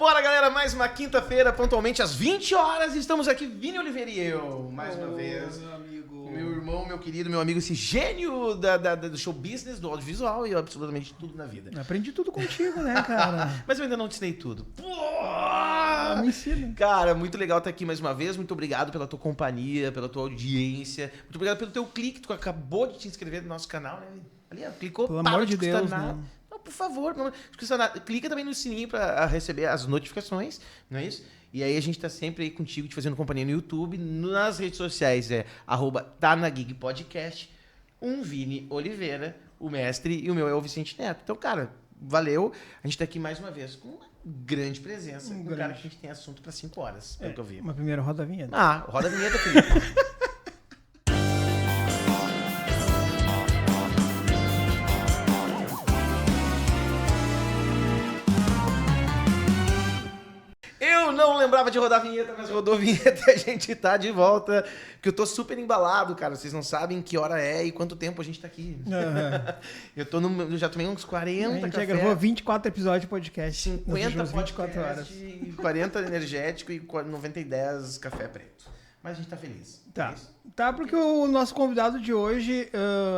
Bora, galera, mais uma quinta-feira, pontualmente às 20 horas, estamos aqui, Vini Oliveira e eu, mais uma vez. Meu amigo. Meu irmão, meu querido, meu amigo, esse gênio do show business, do audiovisual e absolutamente tudo na vida. Aprendi tudo contigo, né, cara? Mas eu ainda não te ensinei tudo. Me ensina. Cara, muito legal estar aqui mais uma vez. Muito obrigado pela tua companhia, pela tua audiência. Muito obrigado pelo teu clique. Tu acabou de te inscrever no nosso canal, né? Ali, ó, clicou, Pelo amor de Deus, nada. né? Não, por favor, não custa nada. Clica também no sininho pra receber as notificações, não é isso? E aí a gente tá sempre aí contigo, te fazendo companhia no YouTube, nas redes sociais é @tanagigpodcast, Vini Oliveira, o mestre, e o meu é o Vicente Neto. Então, cara, valeu. A gente tá aqui mais uma vez com uma grande presença. Um cara que a gente tem assunto pra 5 horas, pelo que eu vi. Uma primeira roda a vinheta. Ah, roda a vinheta, Felipe. Eu não lembrava de rodar a vinheta, mas rodou a vinheta e a gente tá de volta. Porque eu tô super embalado, cara. Vocês não sabem que hora é e quanto tempo a gente tá aqui. Eu já tomei uns 40 A gente café, já gravou 24 episódios de podcast. 50 24 horas. podcast, e 40 energético e 90 e 10 café preto. Mas a gente tá feliz. Tá. É isso? Tá, porque o nosso convidado de hoje,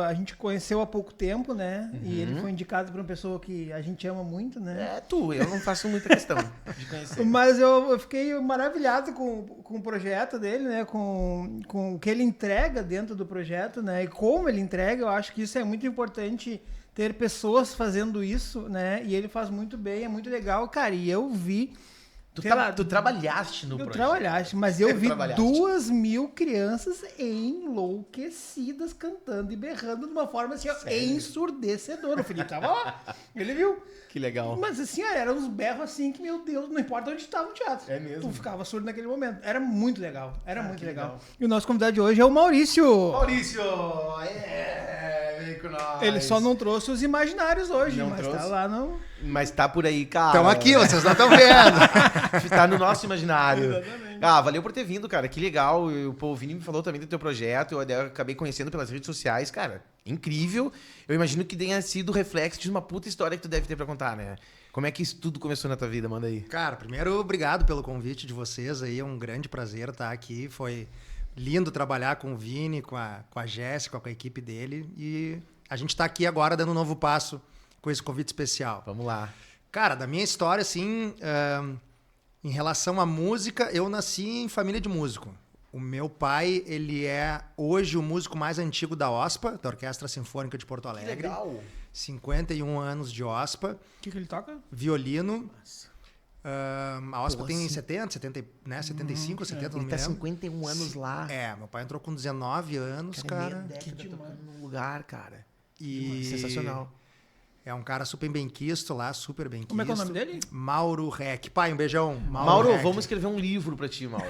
a gente conheceu há pouco tempo, né? E ele foi indicado por uma pessoa que a gente ama muito, né? É tu, eu não faço muita questão de conhecer. Mas eu fiquei maravilhado com o projeto dele, né? Com o que ele entrega dentro do projeto, né? E como ele entrega, eu acho que isso é muito importante, ter pessoas fazendo isso, né? E ele faz muito bem, é muito legal. Cara, e eu vi... Tu trabalhaste no Eu projeto. trabalhaste, mas eu vi Trabalhaste. 2.000 crianças enlouquecidas cantando e berrando de uma forma assim, ó, ensurdecedora. O Felipe tava lá, ele viu. Que legal. Mas assim, ó, eram uns berros assim que, meu Deus, não importa onde estava o teatro. É mesmo? Tu ficava surdo naquele momento. Era muito legal, era muito que legal. legal. E o nosso convidado de hoje é o Maurício. Maurício! Vem com nós. Ele só não trouxe os imaginários hoje, Não mas trouxe? tá lá no... Mas tá por aí, cara. Estão aqui, vocês não estão vendo. Tá no nosso imaginário. Exatamente. Ah, valeu por ter vindo, cara. Que legal. O Vini me falou também do teu projeto. Eu acabei conhecendo pelas redes sociais, cara. Incrível. Eu imagino que tenha sido reflexo de uma puta história que tu deve ter pra contar, né? Como é que isso tudo começou na tua vida? Manda aí. Cara, primeiro, obrigado pelo convite de vocês aí. É um grande prazer estar aqui. Foi lindo trabalhar com o Vini, com a Jéssica, com a equipe dele. E a gente tá aqui agora dando um novo passo com esse convite especial. Vamos lá. Cara, da minha história, assim, em relação à música, eu nasci em família de músico. O meu pai, ele é hoje o músico mais antigo da OSPA, da Orquestra Sinfônica de Porto Que Alegre. legal. 51 anos de OSPA, O que ele toca? violino. A OSPA Pô, tem assim- 75 ou 70, não Ele me tá lembro. 51 anos lá. É, meu pai entrou com 19 anos, cara. Meia década tocando num lugar, cara. E Sensacional. é um cara super benquisto lá, super benquisto. Como é que é o nome dele? Mauro Rec. Pai, um beijão. Mauro, Rec. vamos escrever um livro pra ti, Mauro.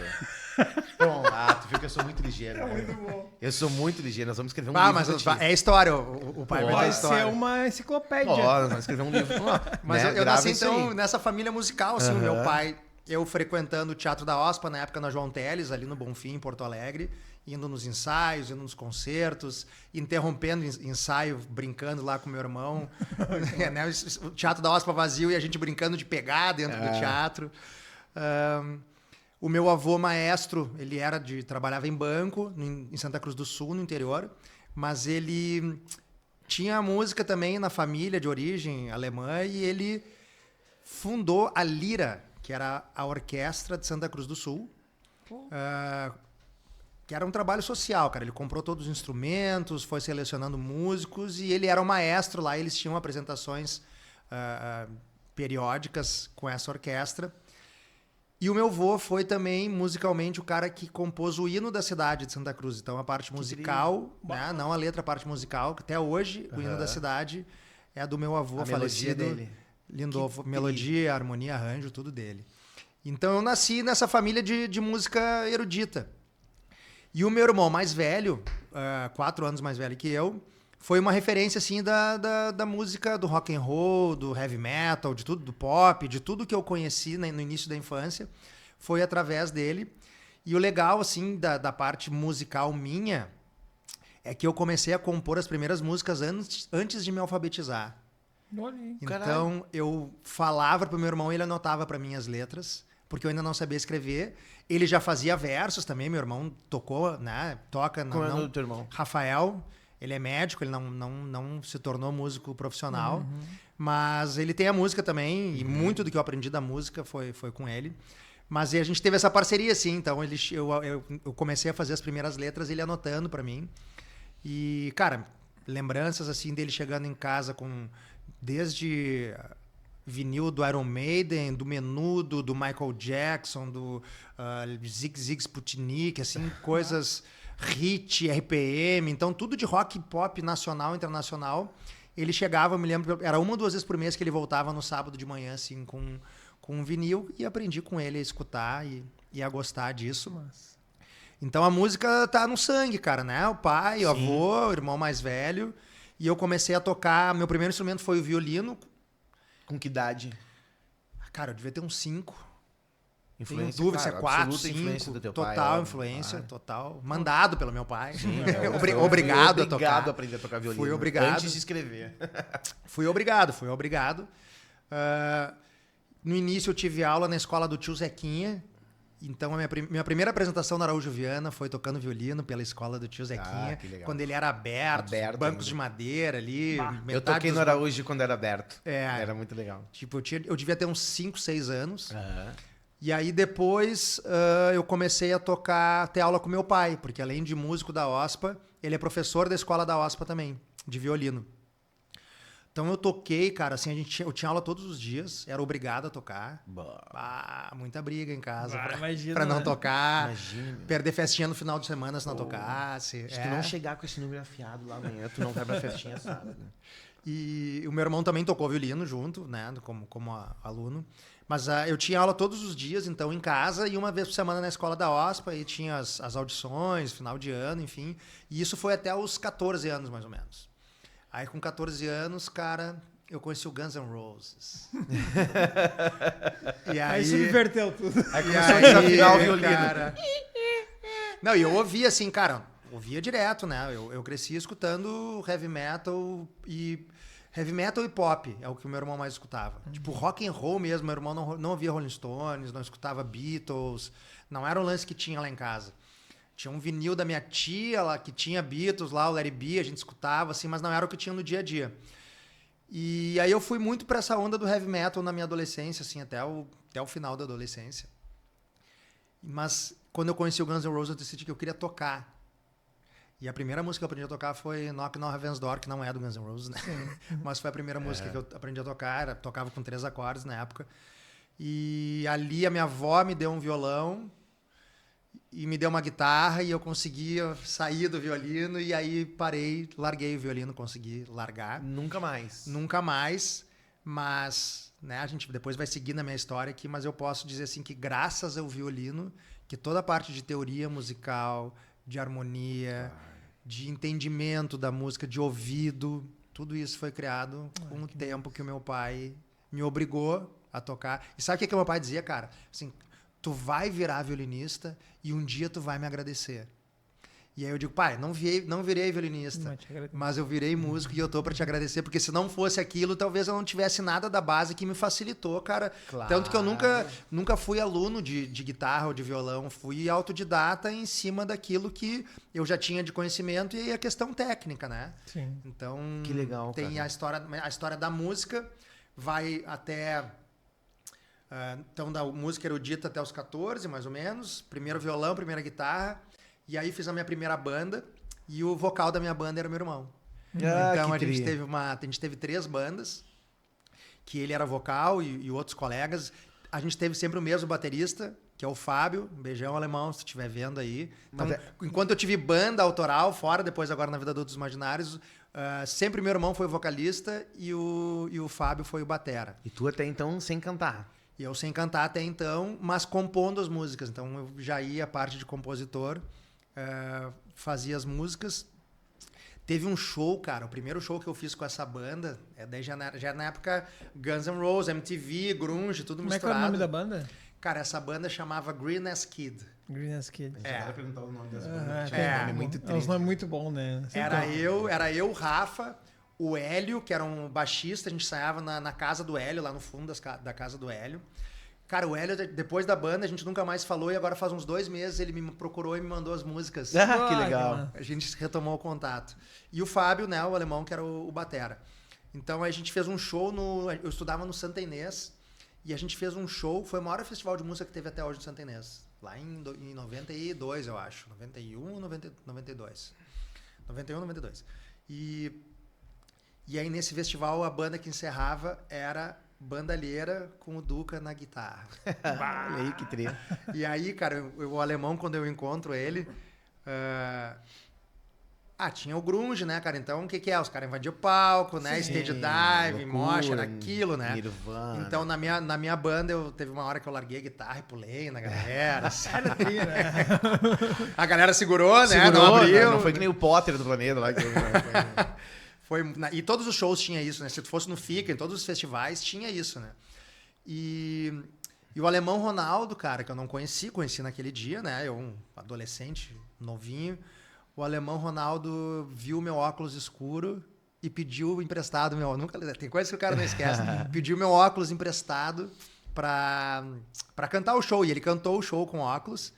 Bom, tu viu que eu sou muito ligeiro. É muito bom. Eu sou muito ligeiro, nós vamos escrever um livro Mas pra ti. é história, o pai vai Vai ter ser história. uma enciclopédia. Ó, nós vamos escrever um livro. Ó, Mas né? eu Grava nasci, isso então, aí. nessa família musical, assim, o meu pai, eu frequentando o Teatro da OSPA, na época na João Teles, ali no Bonfim, em Porto Alegre, indo nos ensaios, indo nos concertos, interrompendo ensaio, brincando lá com meu irmão. Né? O Teatro da OSPA vazio e a gente brincando de pegar dentro do teatro. O meu avô maestro, ele trabalhava em banco, em Santa Cruz do Sul, no interior, mas ele tinha música também na família de origem alemã e ele fundou a Lira, que era a orquestra de Santa Cruz do Sul, que era um trabalho social, cara. Ele comprou todos os instrumentos, foi selecionando músicos e ele era o maestro lá. Eles tinham apresentações periódicas com essa orquestra. E o meu avô foi também, musicalmente, o cara que compôs o hino da cidade de Santa Cruz. Então, a parte musical, né? Não a letra, a parte musical, que até hoje o hino da cidade é do meu avô A falecido. melodia dele. Lindolfo, melodia, harmonia, arranjo, tudo dele. Então eu nasci nessa família de música erudita. E o meu irmão mais velho, 4 anos mais velho que eu, foi uma referência assim da música do rock and roll, do heavy metal, de tudo, do pop, de tudo que eu conheci no início da infância, foi através dele. E o legal assim da parte musical minha é que eu comecei a compor as primeiras músicas antes de me alfabetizar. Olha aí. Então, eu falava pro meu irmão e ele anotava pra mim as letras, porque eu ainda não sabia escrever. Ele já fazia versos também, meu irmão tocou, né? Toca. Como é o nome do teu irmão? Rafael, ele é médico, ele não se tornou músico profissional, mas ele tem a música também, e muito do que eu aprendi da música foi com ele. Mas a gente teve essa parceria, assim, então eu comecei a fazer as primeiras letras, ele anotando pra mim. E, cara, lembranças, assim, dele chegando em casa com... Desde vinil do Iron Maiden, do Menudo, do Michael Jackson, do Zig Sputnik, assim, coisas... hit, RPM, então tudo de rock pop nacional, internacional. Ele chegava, eu me lembro, era 1 ou 2 vezes por mês que ele voltava no sábado de manhã, assim, com um vinil, e aprendi com ele a escutar e a gostar disso. Mas... Então a música tá no sangue, cara, né? O pai, o avô, o irmão mais velho. E eu comecei a tocar, meu primeiro instrumento foi o violino. Com que idade? Cara, eu devia ter uns 5. Influência, Tenho dúvida se é claro, 4, absoluta influência 5, do teu pai, total óbvio, influência, claro. total. Mandado pelo meu pai. Fui Obrigado a tocar. Obrigado a aprender a tocar violino. Fui obrigado. Antes de escrever. Fui obrigado. No início eu tive aula na escola do tio Zequinha. Então a minha primeira apresentação na Araújo Viana foi tocando violino pela escola do tio Zequinha. Que legal. Quando ele era aberto bancos ainda. de madeira ali. Eu toquei no Araújo quando era aberto. É. Era muito legal. Tipo, eu devia ter uns 5, 6 anos. Aham. E aí depois eu comecei a ter aula com meu pai, porque além de músico da OSPA, ele é professor da escola da OSPA também, de violino. Então eu toquei, cara, assim, eu tinha aula todos os dias, era obrigado a tocar. Muita briga em casa pra não tocar. Imagina. Perder festinha no final de semana se não tocasse. Se tu não chegar com esse número afiado lá amanhã, tu não vai pra festinha sábado. E o meu irmão também tocou violino junto, né, como aluno. Mas eu tinha aula todos os dias, então, em casa, e uma vez por semana na escola da OSPA, e tinha as audições, final de ano, enfim. E isso foi até os 14 anos, mais ou menos. Aí, com 14 anos, cara, eu conheci o Guns N' Roses. E Aí subverteu tudo. Aí começou a desafinar o violino. Cara... Não, e eu ouvia assim, cara, ouvia direto, né? Eu cresci escutando heavy metal e pop, é o que o meu irmão mais escutava. Tipo, rock and roll mesmo, meu irmão não ouvia Rolling Stones, não escutava Beatles, não era um lance que tinha lá em casa. Tinha um vinil da minha tia lá, que tinha Beatles lá, o Let It Be, a gente escutava, assim, mas não era o que tinha no dia a dia. E aí eu fui muito pra essa onda do heavy metal na minha adolescência, assim, até o final da adolescência. Mas quando eu conheci o Guns N' Roses, eu decidi que eu queria tocar. E a primeira música que eu aprendi a tocar foi Knock on Heaven's Door, que não é do Guns N' Roses, né? Mas foi a primeira música que eu aprendi a tocar, tocava com 3 acordes na época. E ali a minha avó me deu um violão e me deu uma guitarra e eu conseguia sair do violino e aí parei, larguei o violino, consegui largar. Nunca mais. Nunca mais, mas, né, a gente depois vai seguir na minha história aqui, mas eu posso dizer assim que graças ao violino, que toda a parte de teoria musical, de harmonia, de entendimento da música, de ouvido, tudo isso foi criado com o tempo que o meu pai me obrigou a tocar. E sabe o que meu pai dizia, cara? Assim, tu vai virar violinista e um dia tu vai me agradecer. E aí eu digo, pai, não virei violinista, mas eu virei músico e eu tô pra te agradecer, porque se não fosse aquilo, talvez eu não tivesse nada da base que me facilitou, cara. Claro. Tanto que eu nunca fui aluno de guitarra ou de violão, fui autodidata em cima daquilo que eu já tinha de conhecimento e a questão técnica, né? Sim. Então, Que legal, tem cara. a história da música, vai até... então, da música erudita até os 14, mais ou menos. Primeiro violão, primeira guitarra. E aí fiz a minha primeira banda e o vocal da minha banda era meu irmão. Então a gente teve 3 bandas, que ele era vocal e outros colegas. A gente teve sempre o mesmo baterista, que é o Fábio. Um beijão, alemão, se estiver vendo aí. Então, enquanto eu tive banda autoral fora, depois agora na Vida dos Imaginários, sempre meu irmão foi o vocalista e o Fábio foi o batera. E tu até então sem cantar. E eu sem cantar até então, mas compondo as músicas. Então eu já ia a parte de compositor, fazia as músicas. Teve um show, cara, o primeiro show que eu fiz com essa banda, daí já na época Guns N' Roses, MTV, grunge, tudo Como misturado. Como é que é o nome da banda? Cara, essa banda chamava Green As Kid. Green As Kid. Vai perguntar o nome das É nome muito é um nome muito bom, né? Era eu, Rafa, o Hélio, que era um baixista, a gente ensaiava na casa do Hélio, lá no fundo da casa do Hélio. Cara, o Hélio, depois da banda, a gente nunca mais falou e agora faz uns 2 meses ele me procurou e me mandou as músicas. Ah, que legal. A gente retomou o contato. E o Fábio, né, o alemão, que era o batera. Então a gente fez um show eu estudava no Santa Inês e a gente fez um show, foi o maior festival de música que teve até hoje no Santa Inês. Lá em 92, eu acho. 91 ou 92. 91 ou 92. E aí nesse festival a banda que encerrava era Bandalheira com o Duca na guitarra. Olha aí, que trilha. E aí, cara, o alemão, quando eu encontro ele... tinha o grunge, né, cara? Então, o que é? Os caras invadiam o palco, né? Sim, Stage dive, loucura, mosh, era aquilo, né? Nirvana. Então, na minha banda, teve uma hora que eu larguei a guitarra e pulei na galera. Assim. A galera segurou, né? Não abriu. Não foi que nem o Potter do planeta lá. E todos os shows tinha isso, né? Se tu fosse no FICA, em todos os festivais, tinha isso, né? E o alemão Ronaldo, cara, que eu não conheci naquele dia, né? Eu, um adolescente, novinho. O alemão Ronaldo viu meu óculos escuro e pediu emprestado tem coisa que o cara não esquece. Pediu meu óculos emprestado pra cantar o show. E ele cantou o show com óculos.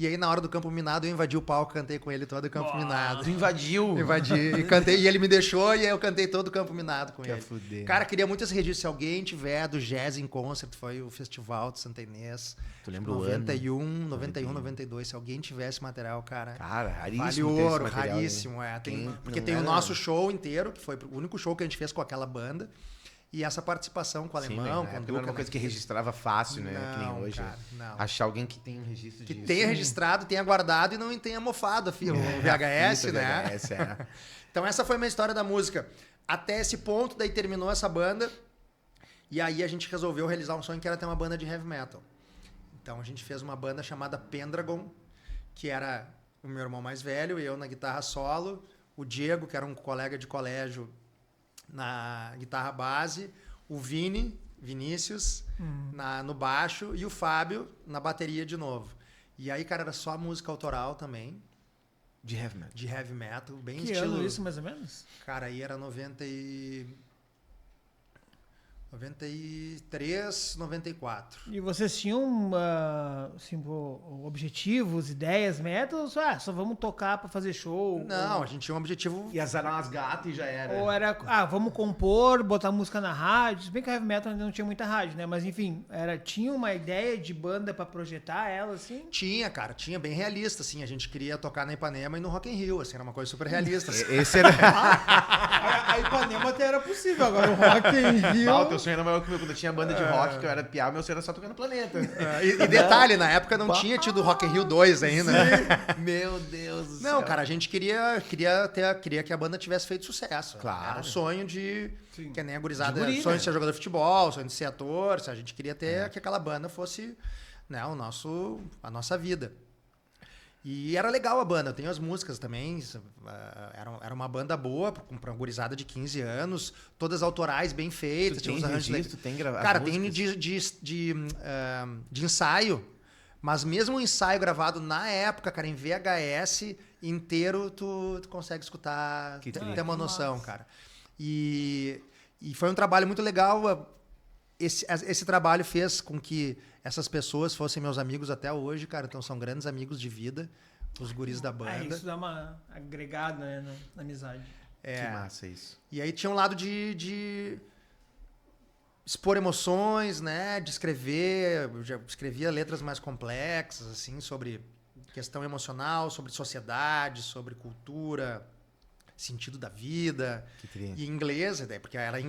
E aí, na hora do Campo Minado, eu invadi o palco, cantei com ele todo o Campo Minado. Tu invadiu? Invadi. E cantei, e ele me deixou, e aí eu cantei todo o Campo Minado com ele. Fuder. Cara, queria muito esse registro. Se alguém tiver do Jazz in Concert, foi o festival de Santa Inês. Tu lembra 91, 92. Se alguém tiver esse material, cara. Cara, raríssimo. Vale ter ouro, esse material, raríssimo. né? Porque tem o nosso show inteiro, que foi o único show que a gente fez com aquela banda. E essa participação com o alemão, com o Duca. Não era uma coisa que registrava fácil, né? Não, que nem hoje. cara, não. Achar alguém que tem um registro Que disso. tenha registrado, tenha guardado e não tenha mofado o VHS, né? VHS, é. Então essa foi a minha história da música. Até esse ponto, daí terminou essa banda. E aí a gente resolveu realizar um sonho que era ter uma banda de heavy metal. Então a gente fez uma banda chamada Pendragon, que era o meu irmão mais velho, eu na guitarra solo, o Diego, que era um colega de colégio, na guitarra base, o Vinícius, no baixo, e o Fábio na bateria de novo. E aí, cara, era só música autoral também. De heavy metal. De heavy metal, bem Que estilo... ano isso, mais ou menos? Cara, aí era 93, 94. E vocês tinham assim, objetivos, ideias, metas? Só vamos tocar pra fazer show? Não, a gente tinha um objetivo... E azarar umas gatas e já era. Ou era, vamos compor, botar música na rádio? Se bem que a Heavy Metal ainda não tinha muita rádio, né? Mas enfim, tinha uma ideia de banda pra projetar ela, assim? Tinha, cara, tinha bem realista, assim. A gente queria tocar na Ipanema e no Rock in Rio, assim, era uma coisa super realista. Assim. Esse era... A Ipanema até era possível, agora o Rock in Rio... o teu sonho era maior que o meu. Quando eu tinha banda de rock, que eu era piá, meu sonho era só tocar no planeta. E detalhe, na época não tinha tido Rock in Rio 2 ainda, né? Meu Deus do céu. Não, cara, a gente queria que a banda tivesse feito sucesso. Claro. Era um sonho de... Sim. Que nem a gurizada... De guri, sonho né? de ser jogador de futebol, sonho de ser ator. A gente queria ter que aquela banda fosse, né, a nossa vida. E era legal a banda. Eu tenho as músicas também. Era uma banda boa, pra uma gurizada de 15 anos. Todas autorais, bem feitas. Tu tem registro, tem gravação? Cara, tem de ensaio. Mas mesmo o ensaio gravado na época, cara, em VHS inteiro, tu consegue escutar, ter uma noção, cara. E foi um trabalho muito legal. Esse trabalho fez com que essas pessoas fossem meus amigos até hoje, cara. Então são grandes amigos de vida, os guris da banda. Isso dá uma agregada, né, na amizade. Que massa isso. E aí tinha um lado de expor emoções, né? De escrever. Eu já escrevia letras mais complexas, assim, sobre questão emocional, sobre sociedade, sobre cultura, sentido da vida. E inglês, porque ela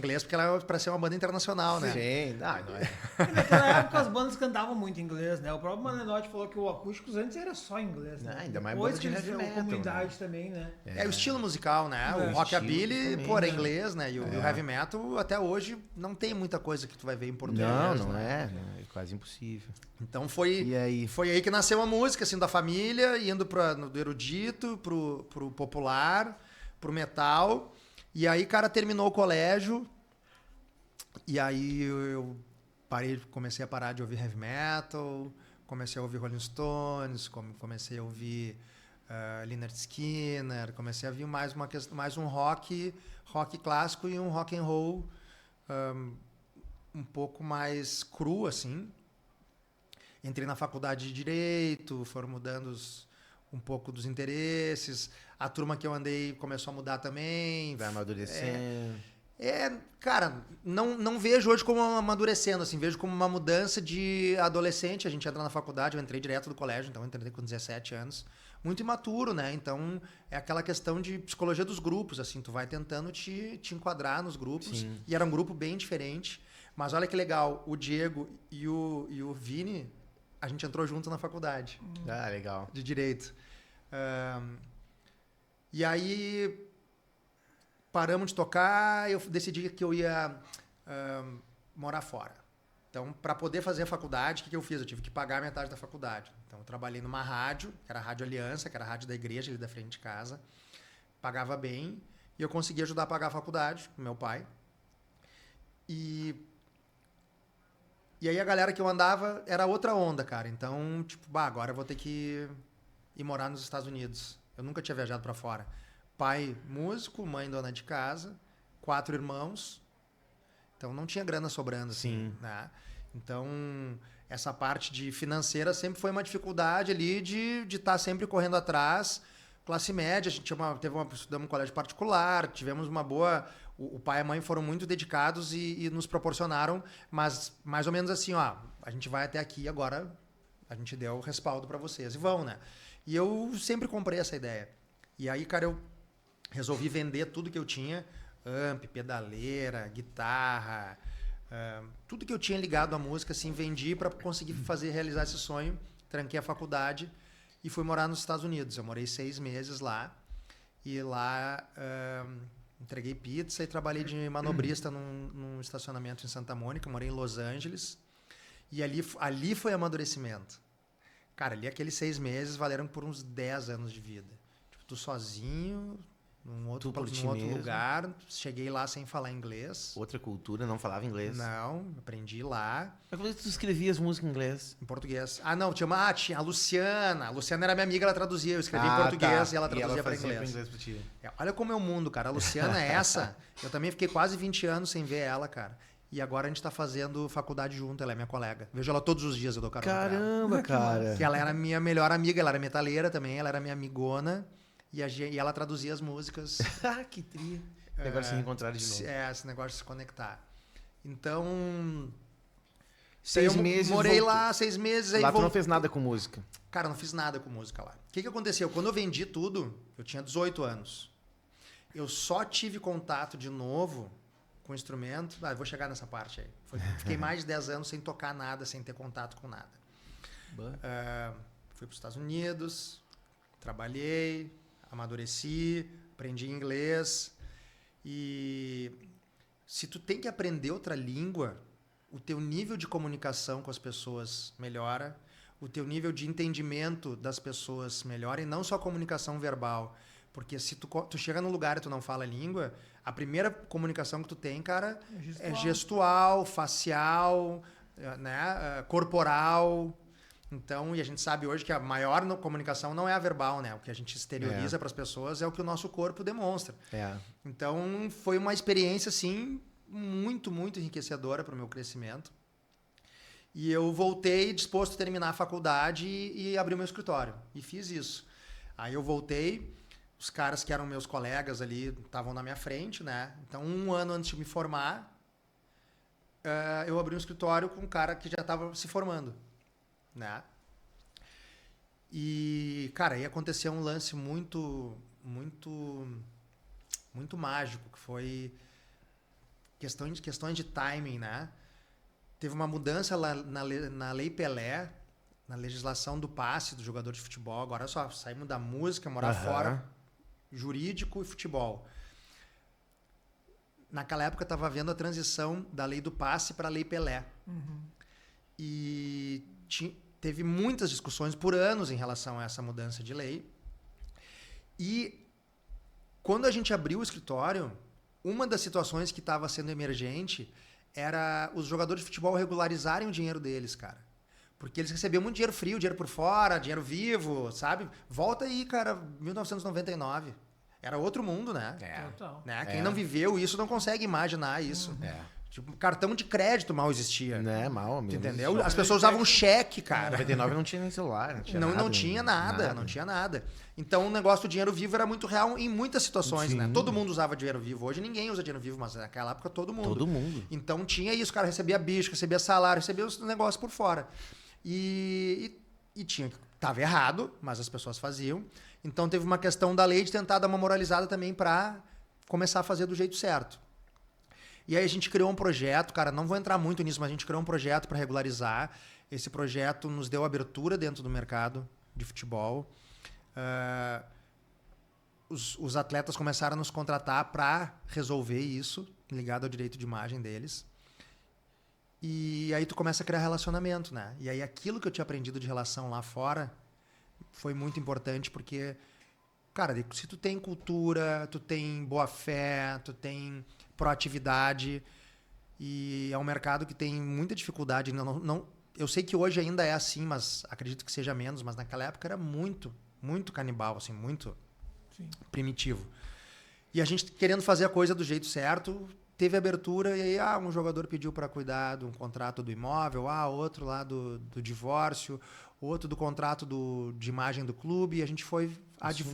era para ser uma banda internacional, né? Sim, não é. E naquela época as bandas cantavam muito inglês, né? O próprio Manenotti falou que o Acústicos antes era só inglês, né? Ainda mais depois banda que de eles heavy viram metal, comunidade também, né? É o estilo musical, né? O rockabilly, também, era inglês, né? E o heavy metal, até hoje, não tem muita coisa que tu vai ver em português. Não né? é quase impossível. Então E aí? foi aí que nasceu a música, assim, da família, indo do erudito pro popular, pro metal. E aí, cara, terminou o colégio. E aí eu comecei a parar de ouvir heavy metal, comecei a ouvir Rolling Stones, comecei a ouvir Lynyrd Skynyrd, comecei a vir mais um rock clássico e um rock and roll um pouco mais cru, assim. Entrei na faculdade de Direito, foram mudando um pouco dos interesses. A turma que eu andei começou a mudar também. Vai amadurecendo. Cara, não vejo hoje como amadurecendo, assim, vejo como uma mudança de adolescente. A gente entra na faculdade, eu entrei direto do colégio, então eu entrei com 17 anos. Muito imaturo, né? Então, é aquela questão de psicologia dos grupos, assim, tu vai tentando te enquadrar nos grupos. Sim. E era um grupo bem diferente. Mas olha que legal, o Diego e o Vini, a gente entrou junto na faculdade. Ah, legal. De Direito. E aí, paramos de tocar, eu decidi que eu ia morar fora. Então, para poder fazer a faculdade, o que eu fiz? Eu tive que pagar metade da faculdade. Então, eu trabalhei numa rádio, que era a Rádio Aliança, que era a rádio da igreja ali da frente de casa. Pagava bem e eu consegui ajudar a pagar a faculdade com meu pai. E aí a galera que eu andava era outra onda, cara. Então, tipo, agora eu vou ter que ir morar nos Estados Unidos. Eu nunca tinha viajado para fora. Pai músico, mãe dona de casa, 4 irmãos. Então não tinha grana sobrando, assim, né? Então, essa parte de financeira sempre foi uma dificuldade ali de estar sempre correndo atrás. Classe média, a gente estudamos um colégio particular, tivemos uma boa... O pai e a mãe foram muito dedicados e nos proporcionaram, mas mais ou menos assim, ó, a gente vai até aqui, agora a gente deu o respaldo para vocês e vão, né? E eu sempre comprei essa ideia. E aí, cara, eu resolvi vender tudo que eu tinha, amp, pedaleira, guitarra, tudo que eu tinha ligado à música, assim, vendi para conseguir realizar esse sonho. Tranquei a faculdade e fui morar nos Estados Unidos. Eu morei 6 meses lá e lá entreguei pizza e trabalhei de manobrista num estacionamento em Santa Mônica. Morei em Los Angeles e ali foi amadurecimento. Cara, ali aqueles 6 meses valeram por uns 10 anos de vida. Tipo, tu sozinho, num outro lugar. Cheguei lá sem falar inglês. Outra cultura, não falava inglês. Não, aprendi lá. Mas como é que tu escrevia as músicas em inglês? Em português. Tinha a Luciana. A Luciana era minha amiga, ela traduzia. Eu escrevia em português e ela traduzia para inglês. Pra ti. Olha como é o mundo, cara. A Luciana é essa. Eu também fiquei quase 20 anos sem ver ela, cara. E agora a gente tá fazendo faculdade junto, ela é minha colega. Vejo ela todos os dias, eu dou carona pra ela. Caramba, cara. Que ela era minha melhor amiga, ela era metaleira também, ela era minha amigona. E ela traduzia as músicas. Que tria. O negócio de se reencontrar de novo. Esse negócio de se conectar. Então... 6 meses. Morei lá 6 meses. Aí lá tu não fez nada com música? Cara, não fiz nada com música lá. O que aconteceu? Quando eu vendi tudo, eu tinha 18 anos. Eu só tive contato de novo com o instrumento. Eu vou chegar nessa parte aí. Fiquei mais de 10 anos sem tocar nada, sem ter contato com nada. Fui para os Estados Unidos, trabalhei, amadureci, aprendi inglês. E se tu tem que aprender outra língua, o teu nível de comunicação com as pessoas melhora, o teu nível de entendimento das pessoas melhora, e não só a comunicação verbal. Porque se tu chega num lugar e tu não fala a língua, a primeira comunicação que tu tem, cara, é gestual, facial, né, corporal. Então, e a gente sabe hoje que a maior comunicação não é a verbal, né? O que a gente exterioriza para as pessoas é o que o nosso corpo demonstra. Então, foi uma experiência, assim, muito, muito enriquecedora para o meu crescimento. E eu voltei disposto a terminar a faculdade e abrir o meu escritório. E fiz isso. Aí eu voltei, os caras que eram meus colegas ali estavam na minha frente, né? Então, 1 ano antes de me formar, eu abri um escritório com um cara que já estava se formando, né? E, cara, aí aconteceu um lance muito, muito, muito mágico, que foi questões de timing, né? Teve uma mudança lá na Lei Pelé, na legislação do passe do jogador de futebol. Agora só saímos da música, morar fora, jurídico e futebol. Naquela época estava havendo a transição da Lei do Passe para a Lei Pelé. E teve muitas discussões por anos em relação a essa mudança de lei. E quando a gente abriu o escritório, uma das situações que estava sendo emergente era os jogadores de futebol regularizarem o dinheiro deles, cara. Porque eles recebiam muito dinheiro frio, dinheiro por fora, dinheiro vivo, sabe? Volta aí, cara, 1999. Era outro mundo, né? Total. Né? Quem não viveu isso não consegue imaginar isso. É. Tipo, cartão de crédito mal existia. Né, mal mesmo. Entendeu? As pessoas usavam cheque, Em cara. 99 não tinha nem celular, não tinha Não, nada. não tinha nada, não tinha nada. Então o negócio do dinheiro vivo era muito real em muitas situações, né? Sim. Todo mundo usava dinheiro vivo. Hoje ninguém usa dinheiro vivo, mas naquela época todo mundo. Todo mundo. Então tinha isso, cara, recebia bicho, recebia salário, recebia os negócios por fora. E tinha, tava errado, mas as pessoas faziam. Então teve uma questão da lei de tentar dar uma moralizada também para começar a fazer do jeito certo. E aí a gente criou um projeto, cara, não vou entrar muito nisso, mas a gente criou um projeto para regularizar. Esse projeto nos deu abertura dentro do mercado de futebol. Os atletas começaram a nos contratar para resolver isso, ligado ao direito de imagem deles. E aí tu começa a criar relacionamento, né? E aí aquilo que eu tinha aprendido de relação lá fora foi muito importante porque, cara, se tu tem cultura, tu tem boa fé, tu tem proatividade e é um mercado que tem muita dificuldade. Eu sei que hoje ainda é assim, mas acredito que seja menos, mas naquela época era muito, muito canibal, assim, muito primitivo. E a gente querendo fazer a coisa do jeito certo, teve abertura e aí um jogador pediu para cuidar de um contrato do imóvel, outro lá do divórcio, outro do contrato de imagem do clube, e a gente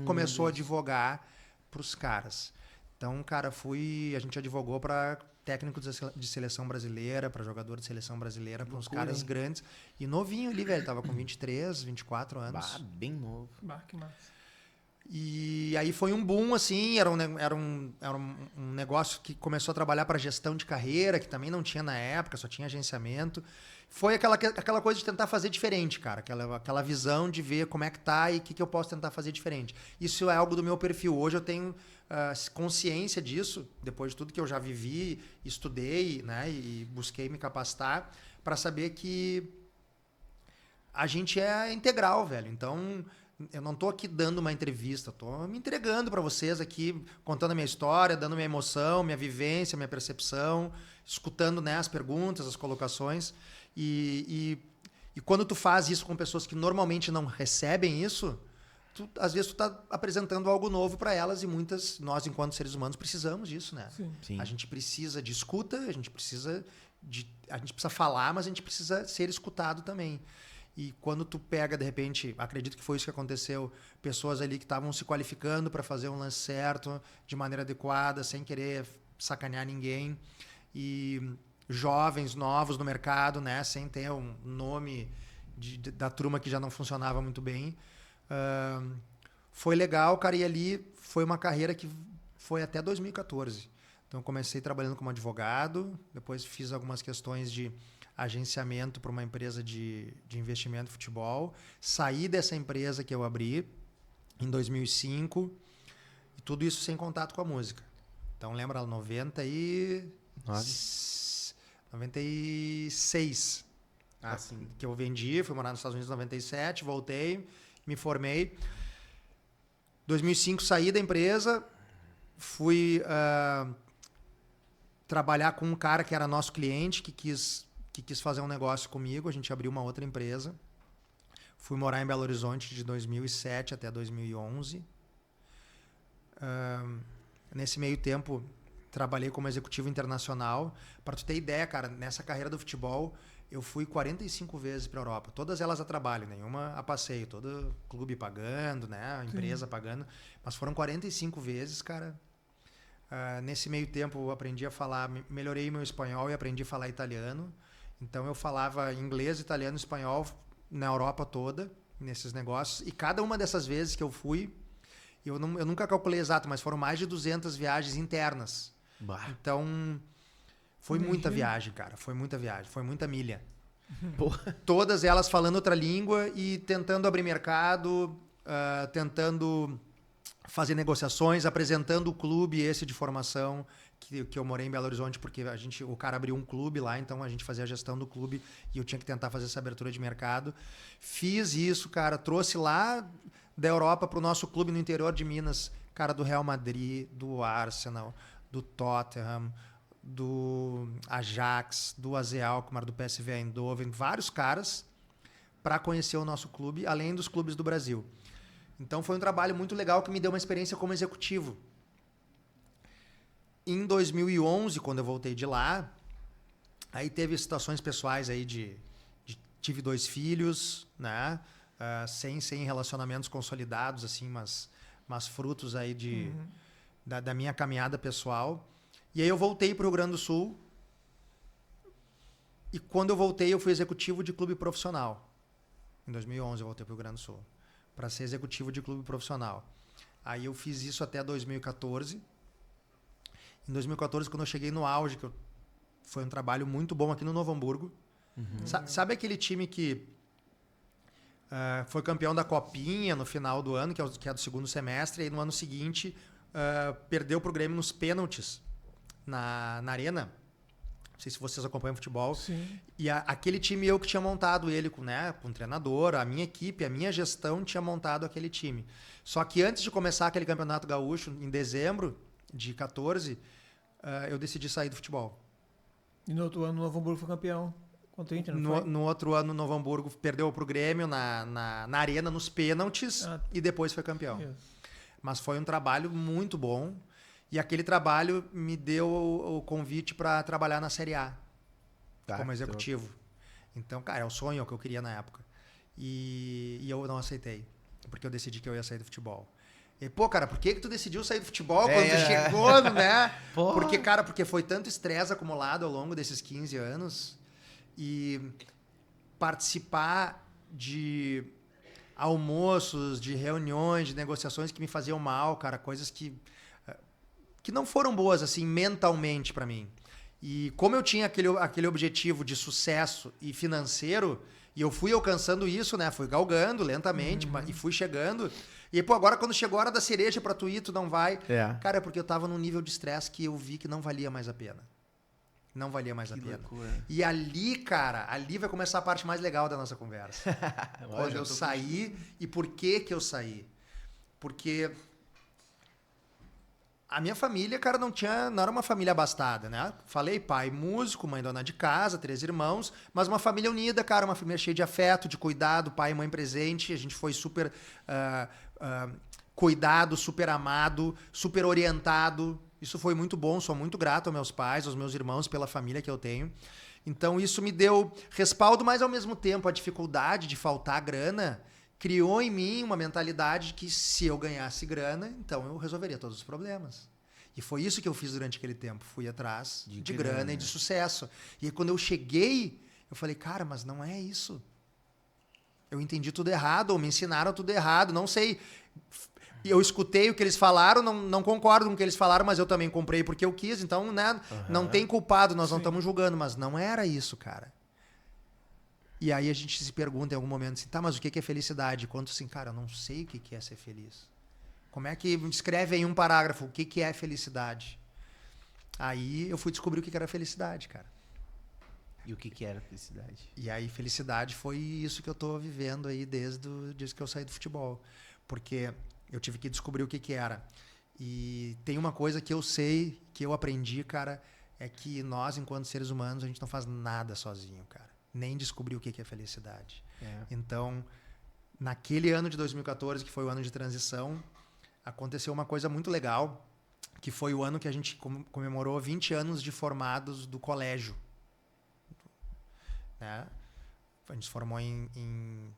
começou a advogar para os caras. Então, cara, a gente advogou para técnico de seleção brasileira, para jogador de seleção brasileira, para uns caras grandes. E novinho ali, velho, tava com 23, 24 anos. Bem novo. Que massa. E aí foi um boom, assim, era um negócio que começou a trabalhar para gestão de carreira, que também não tinha na época, só tinha agenciamento. Foi aquela coisa de tentar fazer diferente, cara. Aquela visão de ver como é que tá e o que eu posso tentar fazer diferente. Isso é algo do meu perfil. Hoje eu tenho consciência disso, depois de tudo que eu já vivi, estudei, né, e busquei me capacitar, para saber que a gente é integral, velho. Então, eu não tô aqui dando uma entrevista, tô me entregando para vocês aqui, contando a minha história, dando minha emoção, minha vivência, minha percepção, escutando, né, as perguntas, as colocações. E quando tu faz isso com pessoas que normalmente não recebem isso, às vezes tu tá apresentando algo novo para elas e nós, enquanto seres humanos, precisamos disso, né? Sim. A gente precisa de escuta, a gente precisa falar, mas a gente precisa ser escutado também. E quando tu pega, de repente, acredito que foi isso que aconteceu, pessoas ali que estavam se qualificando para fazer um lance certo, de maneira adequada, sem querer sacanear ninguém, e jovens, novos no mercado, né, sem ter um nome da turma que já não funcionava muito bem. Foi legal, cara, e ali foi uma carreira que foi até 2014. Então, eu comecei trabalhando como advogado, depois fiz algumas questões de agenciamento para uma empresa de investimento em futebol. Saí dessa empresa que eu abri em 2005 e tudo isso sem contato com a música. Então, lembra, 96. Sim. Que eu vendi, fui morar nos Estados Unidos em 97, voltei, me formei. 2005 saí da empresa, fui trabalhar com um cara que era nosso cliente, que quis fazer um negócio comigo. A gente abriu uma outra empresa. Fui morar em Belo Horizonte de 2007 até 2011. Nesse meio tempo, trabalhei como executivo internacional. Para tu ter ideia, cara, nessa carreira do futebol, eu fui 45 vezes para a Europa. Todas elas a trabalho, nenhuma a passeio. Todo clube pagando, né? A empresa pagando. Mas foram 45 vezes, cara. Nesse meio tempo, eu aprendi a falar, melhorei meu espanhol e aprendi a falar italiano. Então, eu falava inglês, italiano e espanhol na Europa toda, nesses negócios. E cada uma dessas vezes que eu fui, eu nunca calculei exato, mas foram mais de 200 viagens internas. Então, foi muita viagem, cara. Foi muita viagem, foi muita milha. Todas elas falando outra língua e tentando abrir mercado, tentando fazer negociações, apresentando o clube esse de formação, que eu morei em Belo Horizonte, porque o cara abriu um clube lá, então a gente fazia a gestão do clube e eu tinha que tentar fazer essa abertura de mercado. Fiz isso, cara, trouxe lá da Europa para o nosso clube no interior de Minas, cara, do Real Madrid, do Arsenal, do Tottenham, do Ajax, do AZ Alkmaar, do PSV Eindhoven, vários caras para conhecer o nosso clube, além dos clubes do Brasil. Então foi um trabalho muito legal que me deu uma experiência como executivo. Em 2011, quando eu voltei de lá, aí teve situações pessoais aí tive 2 filhos, né? Sem relacionamentos consolidados, assim, mas frutos aí da minha caminhada pessoal. E aí eu voltei para o Rio Grande do Sul. E quando eu voltei, eu fui executivo de clube profissional. Em 2011 eu voltei para o Rio Grande do Sul para ser executivo de clube profissional. Aí eu fiz isso até 2014. Em 2014, quando eu cheguei no auge, foi um trabalho muito bom aqui no Novo Hamburgo. Sabe aquele time que foi campeão da Copinha no final do ano, que é do segundo semestre, e aí no ano seguinte perdeu para o Grêmio nos pênaltis na Arena? Não sei se vocês acompanham futebol. Sim. E aquele time eu que tinha montado ele com um treinador, a minha equipe, a minha gestão tinha montado aquele time. Só que antes de começar aquele Campeonato Gaúcho, em dezembro de 14, eu decidi sair do futebol. E no outro ano o Novo Hamburgo foi campeão contra o Inter, não foi? No outro ano, o Novo Hamburgo perdeu para o Grêmio na Arena, nos pênaltis, e depois foi campeão. Isso. Mas foi um trabalho muito bom. E aquele trabalho me deu o convite para trabalhar na Série A, como executivo. Então, cara, é o sonho que eu queria na época. E eu não aceitei, porque eu decidi que eu ia sair do futebol. E, pô, cara, por que tu decidiu sair do futebol quando tu chegou, né? Porque, cara, porque foi tanto estresse acumulado ao longo desses 15 anos e participar de almoços, de reuniões, de negociações que me faziam mal, cara, coisas que não foram boas, assim, mentalmente pra mim. E como eu tinha aquele objetivo de sucesso e financeiro, e eu fui alcançando isso, né? Fui galgando lentamente, e fui chegando. E, pô, agora quando chegou a hora da cereja pra tu ir, tu não vai. Cara, é porque eu tava num nível de estresse que eu vi que não valia mais a pena. Não valia mais a pena. Loucura. E ali, cara, ali vai começar a parte mais legal da nossa conversa. Quando eu saí e por que eu saí. Porque a minha família, cara, não era uma família abastada, né? Falei, pai músico, mãe dona de casa, 3 irmãos, mas uma família unida, cara, uma família cheia de afeto, de cuidado, pai e mãe presente. A gente foi super cuidado, super amado, super orientado. Isso foi muito bom, sou muito grato aos meus pais, aos meus irmãos, pela família que eu tenho. Então isso me deu respaldo, mas ao mesmo tempo a dificuldade de faltar grana criou em mim uma mentalidade de que se eu ganhasse grana, então eu resolveria todos os problemas. E foi isso que eu fiz durante aquele tempo. Fui atrás de grana e de sucesso. E aí, quando eu cheguei, eu falei, cara, mas não é isso. Eu entendi tudo errado, ou me ensinaram tudo errado, não sei. Eu escutei o que eles falaram, não concordo com o que eles falaram, mas eu também comprei porque eu quis, então, né, não tem culpado, nós não estamos julgando, mas não era isso, cara. E aí a gente se pergunta em algum momento assim, tá, mas o que é felicidade? Quanto assim, cara, eu não sei o que é ser feliz. Como é que escreve em um parágrafo o que é felicidade? Aí eu fui descobrir o que era felicidade, cara. E o que era felicidade? E aí felicidade foi isso que eu tô vivendo aí desde que eu saí do futebol. Porque eu tive que descobrir o que era. E tem uma coisa que eu sei, que eu aprendi, cara, é que nós, enquanto seres humanos, a gente não faz nada sozinho, cara. Nem descobrir o que é felicidade. Então, naquele ano de 2014, que foi o ano de transição, aconteceu uma coisa muito legal, que foi o ano que a gente comemorou 20 anos de formados do colégio. Né? A gente se formou em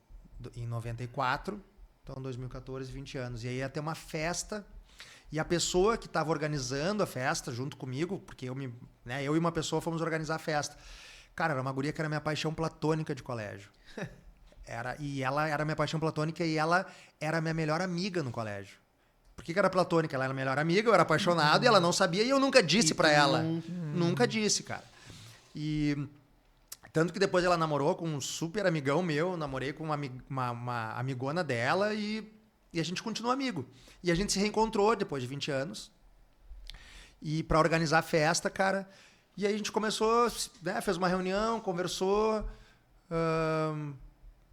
94, então 2014, 20 anos. E aí ia ter uma festa, e a pessoa que estava organizando a festa junto comigo, porque eu e uma pessoa fomos organizar a festa. Cara, era uma guria que era minha paixão platônica de colégio. E ela era minha paixão platônica e ela era minha melhor amiga no colégio. Por que era platônica? Ela era minha melhor amiga, eu era apaixonado e ela não sabia e eu nunca disse pra ela. Nunca disse, cara. E tanto que depois ela namorou com um super amigão meu, namorei com uma amigona dela e a gente continua amigo. E a gente se reencontrou depois de 20 anos. E pra organizar a festa, cara... E aí a gente começou, né, fez uma reunião, conversou,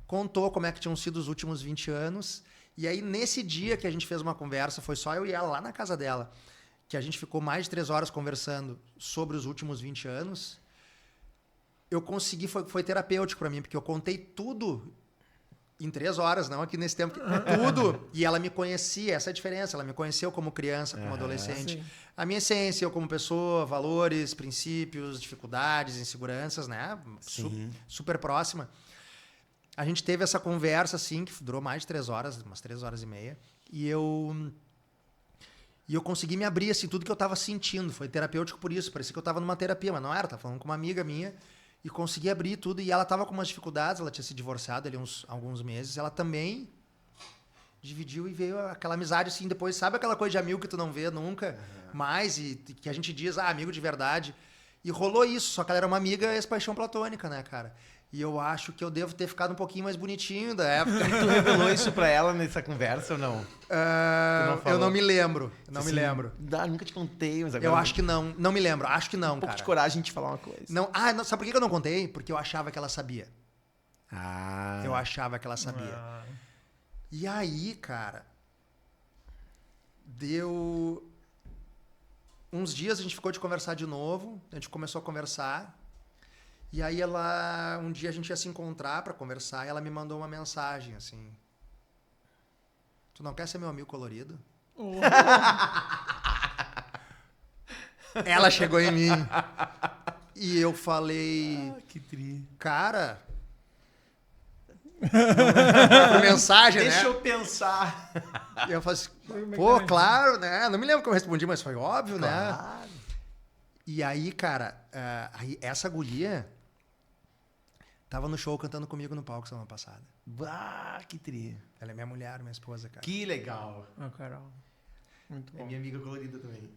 contou como é que tinham sido os últimos 20 anos. E aí nesse dia que a gente fez uma conversa, foi só eu e ela lá na casa dela, que a gente ficou mais de 3 horas conversando sobre os últimos 20 anos, eu consegui, foi terapêutico para mim, porque eu contei tudo Em 3 horas, não aqui nesse tempo. Tudo. E ela me conhecia, essa é a diferença. Ela me conheceu como criança, como adolescente. Sim. A minha essência, eu como pessoa, valores, princípios, dificuldades, inseguranças, né? Super próxima. A gente teve essa conversa, assim, que durou mais de 3 horas, umas 3 horas e meia. E eu consegui me abrir, assim, tudo que eu tava sentindo. Foi terapêutico por isso. Parecia que eu tava numa terapia, mas não era. Tava falando com uma amiga minha. E consegui abrir tudo. E ela tava com umas dificuldades. Ela tinha se divorciado ali alguns meses. Ela também dividiu e veio aquela amizade, assim, depois. Sabe aquela coisa de amigo que tu não vê nunca mais? E que a gente diz, amigo de verdade. E rolou isso. Só que ela era uma amiga ex-paixão platônica, né, cara? E eu acho que eu devo ter ficado um pouquinho mais bonitinho da época. Tu revelou isso pra ela nessa conversa ou não? Eu não me lembro. Não Assim, me lembro. Nunca te contei, mas agora... Eu acho que não. Não me lembro. Acho que não, um pouco cara. de coragem de falar uma coisa. Não, sabe por que eu não contei? Porque eu achava que ela sabia. Eu achava que ela sabia. E aí, cara, deu uns dias, a gente ficou de conversar de novo. A gente começou a conversar. E aí um dia a gente ia se encontrar pra conversar e ela me mandou uma mensagem assim: tu não quer ser meu amigo colorido? Ela chegou em mim e eu falei, que tri. cara, por mensagem, Deixa né? eu pensar. E eu falei assim, pô, claro, né? Não me lembro como eu respondi, mas foi óbvio, né? Claro. E aí, cara, essa guria tava no show cantando comigo no palco semana passada. Bah, que tri. Ela é minha mulher, minha esposa, cara. Que legal. Carol. Muito É bom. minha amiga colorida também.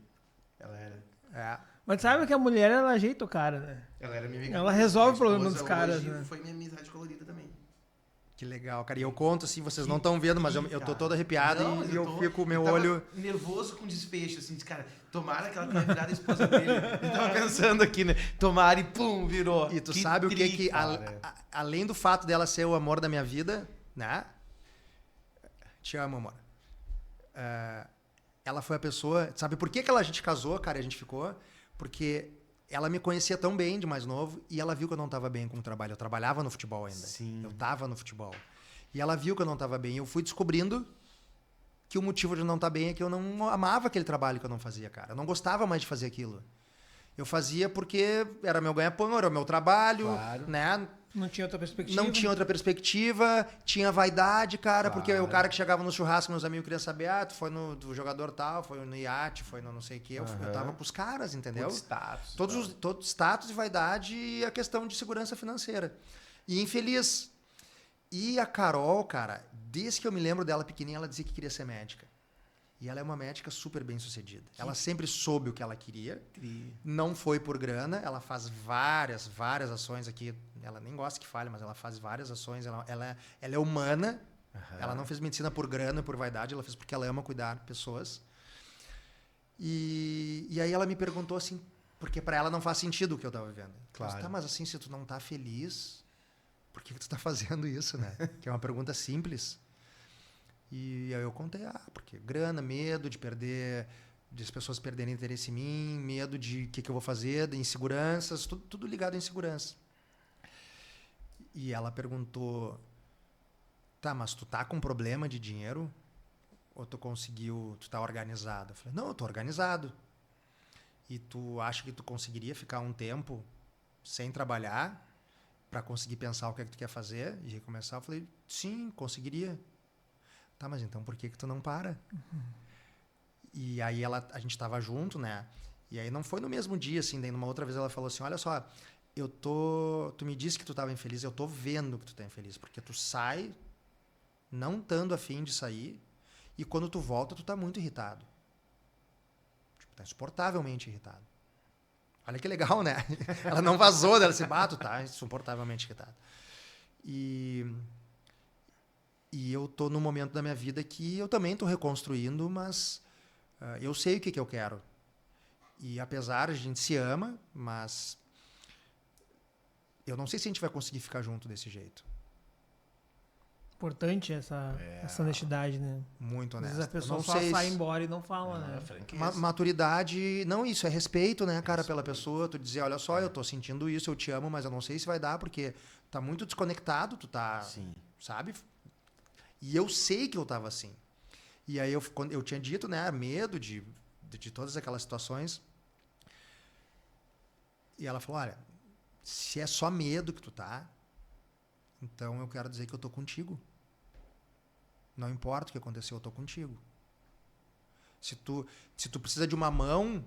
Ela era. Mas sabe que a mulher, ela ajeita o cara, né? Ela era minha amiga. Ela resolve o Minha problema esposa dos caras, hoje né? Foi minha amizade colorida também. Que legal, cara. E eu conto assim, vocês não estão vendo, mas eu tô todo arrepiado Não, mas e eu fico, meu tava olho... nervoso com desfecho, assim, de cara, tomara que ela tenha virado a esposa dele. Eu tava pensando aqui, né? Tomara e pum, virou. E tu sabe o que cara. além do fato dela ser o amor da minha vida, né? Te amo, amor. Ela foi a pessoa... Sabe por que a gente casou, cara, e a gente ficou? Porque ela me conhecia tão bem de mais novo e ela viu que eu não tava bem com o trabalho. Eu trabalhava no futebol ainda. Sim. Eu tava no futebol. E ela viu que eu não tava bem. Eu fui descobrindo que o motivo de eu não estar bem é que eu não amava aquele trabalho que eu não fazia, cara. Eu não gostava mais de fazer aquilo. Eu fazia porque era meu ganha-pão, era o meu trabalho, Claro. né? Não tinha outra perspectiva. Não tinha outra perspectiva, tinha vaidade, cara, porque Claro. o cara que chegava no churrasco, meus amigos queriam saber, tu foi no do jogador tal, foi no iate, foi no não sei o quê. Eu tava com os caras, entendeu? Muito status. Todo status e vaidade e a questão de segurança financeira. E infeliz. E a Carol, cara, desde que eu me lembro dela pequenininha, ela dizia que queria ser médica. E ela é uma médica super bem sucedida. Ela sempre soube o que ela queria. Não foi por grana. Ela faz várias ações aqui. Ela nem gosta que fale, mas ela faz várias ações. Ela é humana. Ela não fez medicina por grana, por vaidade. Ela fez porque ela ama cuidar de pessoas. E aí ela me perguntou assim, porque para ela não faz sentido o que eu tava vivendo. Claro. Tá, mas assim, se tu não tá feliz, por que tu tá fazendo isso, né? Que é uma pergunta simples. E aí eu contei, porque grana, medo de perder, de as pessoas perderem interesse em mim, medo de o que eu vou fazer, de inseguranças, tudo ligado à insegurança. E ela perguntou, tá, mas tu tá com problema de dinheiro? Ou tu tá organizado? Eu falei, não, eu tô organizado. E tu acha que tu conseguiria ficar um tempo sem trabalhar para conseguir pensar o que é que tu quer fazer e recomeçar? Eu falei, sim, conseguiria. Tá, mas então por que tu não para? E aí a gente tava junto, né? E aí não foi no mesmo dia, assim, daí numa outra vez ela falou assim, olha só, tu me disse que tu tava infeliz, eu tô vendo que tu tá infeliz, porque tu sai não estando a fim de sair e quando tu volta tu tá muito irritado. Tipo, tá insuportavelmente irritado. Olha que legal, né? Ela não vazou dela, assim, tu tá insuportavelmente irritado. E eu tô num momento da minha vida que eu também tô reconstruindo, mas eu sei o que eu quero. E apesar, a gente se ama, mas eu não sei se a gente vai conseguir ficar junto desse jeito. Importante essa honestidade, né? Muito Às honesto. vezes a pessoa não só sei sai embora e não fala, né? Maturidade, não isso, é respeito, né, cara, pela pessoa. Tu dizer, olha só, eu tô sentindo isso, eu te amo, mas eu não sei se vai dar, porque tá muito desconectado, tu tá, Sim. sabe? E eu sei que eu tava assim. E aí quando eu tinha dito, né, medo de todas aquelas situações. E ela falou, olha, se é só medo que tu tá, então eu quero dizer que eu tô contigo. Não importa o que aconteceu, eu tô contigo. Se tu precisa de uma mão,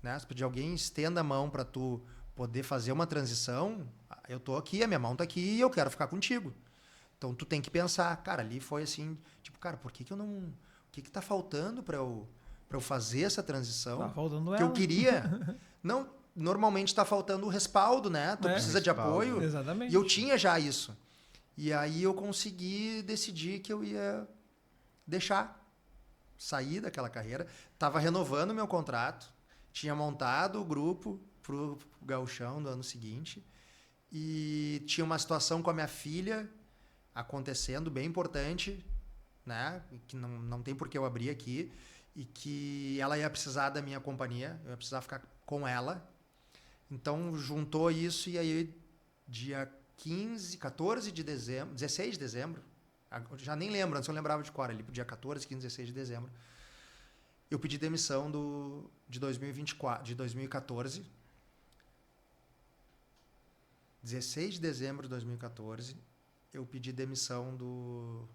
né, se pedir alguém estenda a mão para tu poder fazer uma transição, eu tô aqui, a minha mão tá aqui e eu quero ficar contigo. Então tu tem que pensar, cara, ali foi assim, tipo, cara, por que eu não, o que tá faltando para eu fazer essa transição? Tá faltando que ela. eu queria. Não, normalmente tá faltando o respaldo, né? Tu precisa de Respaldo. apoio. Exatamente. E eu tinha já isso. E aí eu consegui decidir que eu ia deixar sair daquela carreira. Tava renovando meu contrato, tinha montado o grupo pro Gauchão do ano seguinte e tinha uma situação com a minha filha acontecendo bem importante, né? Que não tem por que eu abrir aqui e que ela ia precisar da minha companhia, eu ia precisar ficar com ela. Então juntou isso e aí dia 14 de dezembro, 16 de dezembro, eu já nem lembro, antes eu lembrava de cor ali, dia 14, 15, 16 de dezembro, eu pedi demissão de 2024, de 2014. 16 de dezembro de 2014, eu pedi demissão do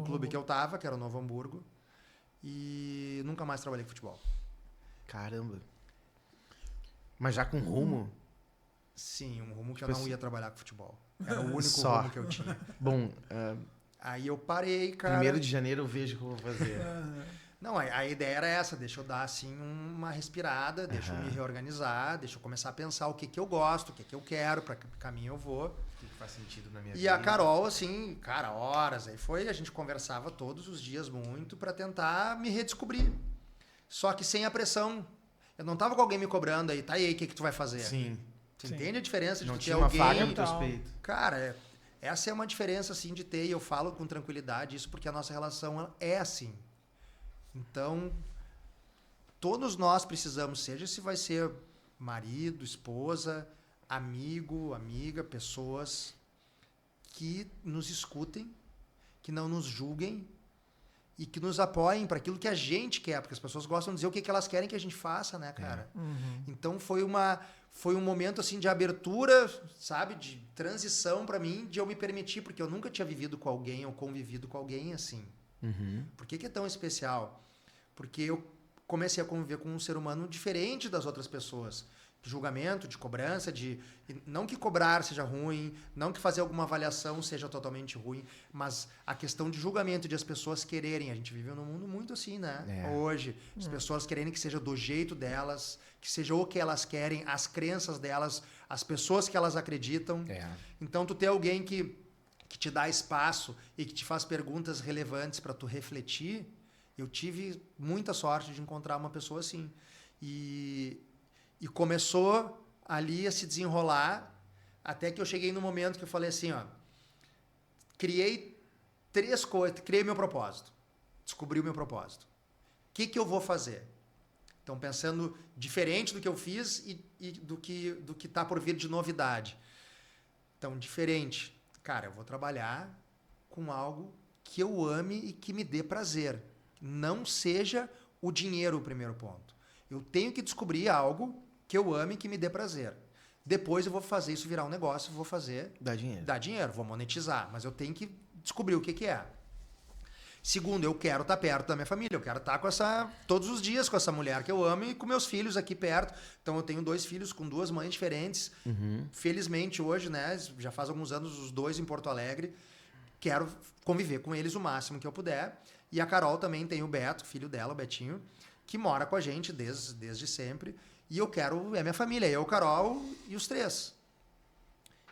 clube que eu tava, que era o Novo Hamburgo, e nunca mais trabalhei com futebol. Caramba. Mas já com rumo? Sim, um rumo que Tipo eu não assim, ia trabalhar com futebol. Era o único só. rumo que eu tinha. Bom, Aí eu parei, cara. 1º de janeiro eu vejo o que eu vou fazer. Não, a ideia era essa, deixa eu dar assim uma respirada, deixa eu me reorganizar, deixa eu começar a pensar o que eu gosto, o que eu quero, para que caminho eu vou. O que faz sentido na minha E vida. a Carol, assim, cara, horas, aí foi, a gente conversava todos os dias muito para tentar me redescobrir. Só que sem a pressão. Eu não tava com alguém me cobrando aí, tá aí, o que tu vai fazer? Sim. Você Sim. entende a diferença de Não tu ter tinha uma alguém... faca no teu peito. Cara, essa é uma diferença, assim, de ter, e eu falo com tranquilidade isso porque a nossa relação é assim. Então, todos nós precisamos, seja se vai ser marido, esposa, amigo, amiga, pessoas que nos escutem, que não nos julguem e que nos apoiem para aquilo que a gente quer, porque as pessoas gostam de dizer o que elas querem que a gente faça, né, cara? Então foi um momento assim de abertura, sabe, de transição para mim, de eu me permitir, porque eu nunca tinha vivido com alguém ou convivido com alguém assim. Por que é tão especial? Porque eu comecei a conviver com um ser humano diferente das outras pessoas. De julgamento, de cobrança, não que cobrar seja ruim, não que fazer alguma avaliação seja totalmente ruim, mas a questão de julgamento, de as pessoas quererem. A gente vive num mundo muito assim, né? Hoje, as pessoas quererem que seja do jeito delas, que seja o que elas querem, as crenças delas, as pessoas que elas acreditam. Então, tu ter alguém que te dá espaço e que te faz perguntas relevantes para tu refletir, eu tive muita sorte de encontrar uma pessoa assim. E começou ali a se desenrolar, até que eu cheguei no momento que eu falei assim, ó, criei 3 coisas, criei meu propósito, descobri o meu propósito. O que eu vou fazer? Então, pensando diferente do que eu fiz e do que tá por vir de novidade. Então, diferente. Cara, eu vou trabalhar com algo que eu ame e que me dê prazer. Não seja o dinheiro o primeiro ponto. Eu tenho que descobrir algo que eu ame e que me dê prazer. Depois eu vou fazer isso virar um negócio, vou fazer... Dá dinheiro. Dá dinheiro, vou monetizar. Mas eu tenho que descobrir o que é. Segundo, eu quero estar perto da minha família. Eu quero estar todos os dias com essa mulher que eu amo e com meus filhos aqui perto. Então eu tenho 2 filhos com 2 mães diferentes. Felizmente hoje, né? Já faz alguns anos os 2 em Porto Alegre. Quero conviver com eles o máximo que eu puder. E a Carol também tem o Beto, filho dela, o Betinho, que mora com a gente desde sempre. E eu quero, é minha família, eu, Carol e os 3.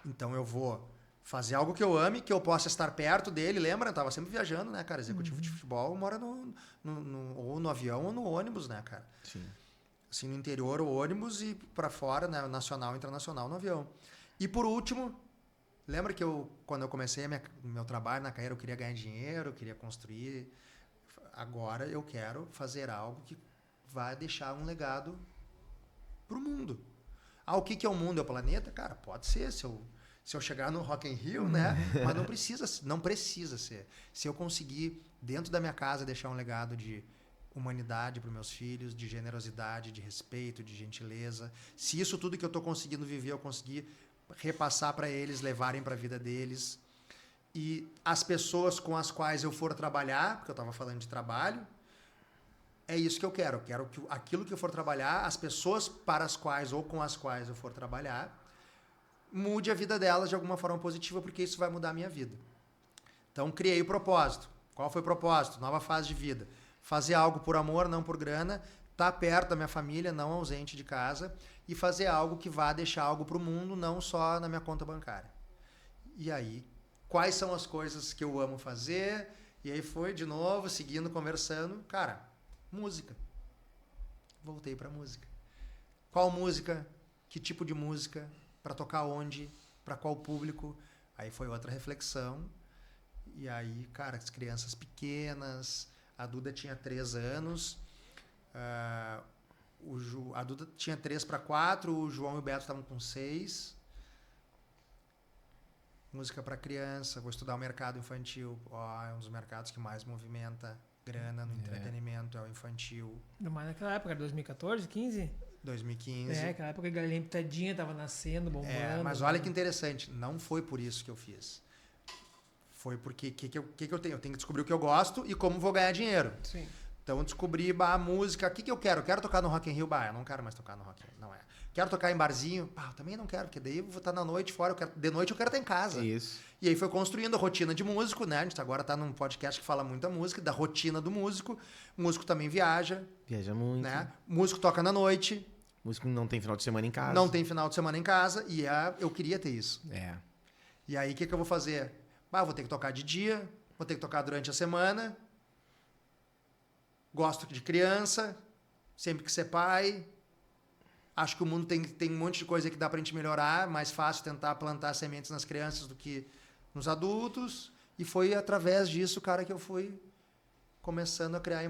Então eu vou fazer algo que eu ame, que eu possa estar perto dele. Lembra? Eu tava sempre viajando, né, cara? Executivo de futebol mora ou no avião ou no ônibus, né, cara? Sim. Assim, no interior, o ônibus e para fora, né, nacional, internacional, no avião. E por último, lembra que quando eu comecei meu trabalho na carreira, eu queria ganhar dinheiro, eu queria construir. Agora eu quero fazer algo que vai deixar um legado pro mundo. O que é o mundo? É o planeta? Cara, pode ser. Se se eu chegar no Rock in Rio, né? Mas não precisa ser. Se eu conseguir, dentro da minha casa, deixar um legado de humanidade para os meus filhos, de generosidade, de respeito, de gentileza. Se isso tudo que eu estou conseguindo viver, eu conseguir repassar para eles, levarem para a vida deles. E as pessoas com as quais eu for trabalhar, porque eu estava falando de trabalho, é isso que eu quero. Eu quero que aquilo que eu for trabalhar, as pessoas para as quais ou com as quais eu for trabalhar, mude a vida delas de alguma forma positiva, porque isso vai mudar a minha vida. Então, criei o propósito. Qual foi o propósito? Nova fase de vida. Fazer algo por amor, não por grana. Estar perto da minha família, não ausente de casa. E fazer algo que vá deixar algo para o mundo, não só na minha conta bancária. E aí, quais são as coisas que eu amo fazer? E aí foi, de novo, seguindo, conversando. Cara, música. Voltei para música. Qual música? Que tipo de música? Para tocar onde? Para qual público? Aí foi outra reflexão. E aí, cara, as crianças pequenas. A Duda tinha 3 anos. A Duda tinha 3 para 4. O João e o Beto estavam com 6. Música para criança. Vou estudar o mercado infantil. É um dos mercados que mais movimenta grana no entretenimento. É o infantil. Mas naquela época, 2014, 15? 2015. Aquela época que a Galinha Pitadinha tava nascendo, bombando. Mas olha que interessante. Não foi por isso que eu fiz. Foi porque o que eu tenho? Eu tenho que descobrir o que eu gosto e como vou ganhar dinheiro. Sim. Então eu descobri a música. O que eu quero? Eu quero tocar no Rock in Rio. Eu não quero mais tocar no Rock in Rio. Não é. Quero tocar em barzinho. Eu também não quero, porque daí eu vou estar na noite fora. De noite eu quero estar em casa. Isso. E aí foi construindo a rotina de músico, né? A gente agora tá num podcast que fala muita música, da rotina do músico. O músico também viaja. Viaja muito. Né? O músico toca na noite. O músico não tem final de semana em casa. Não tem final de semana em casa. E eu queria ter isso. E aí o que eu vou fazer? Vou ter que tocar de dia, vou ter que tocar durante a semana. Gosto de criança, sempre que ser pai. Acho que o mundo tem um monte de coisa que dá pra gente melhorar. Mais fácil tentar plantar sementes nas crianças do que nos adultos. E foi através disso, cara, que eu fui começando a criar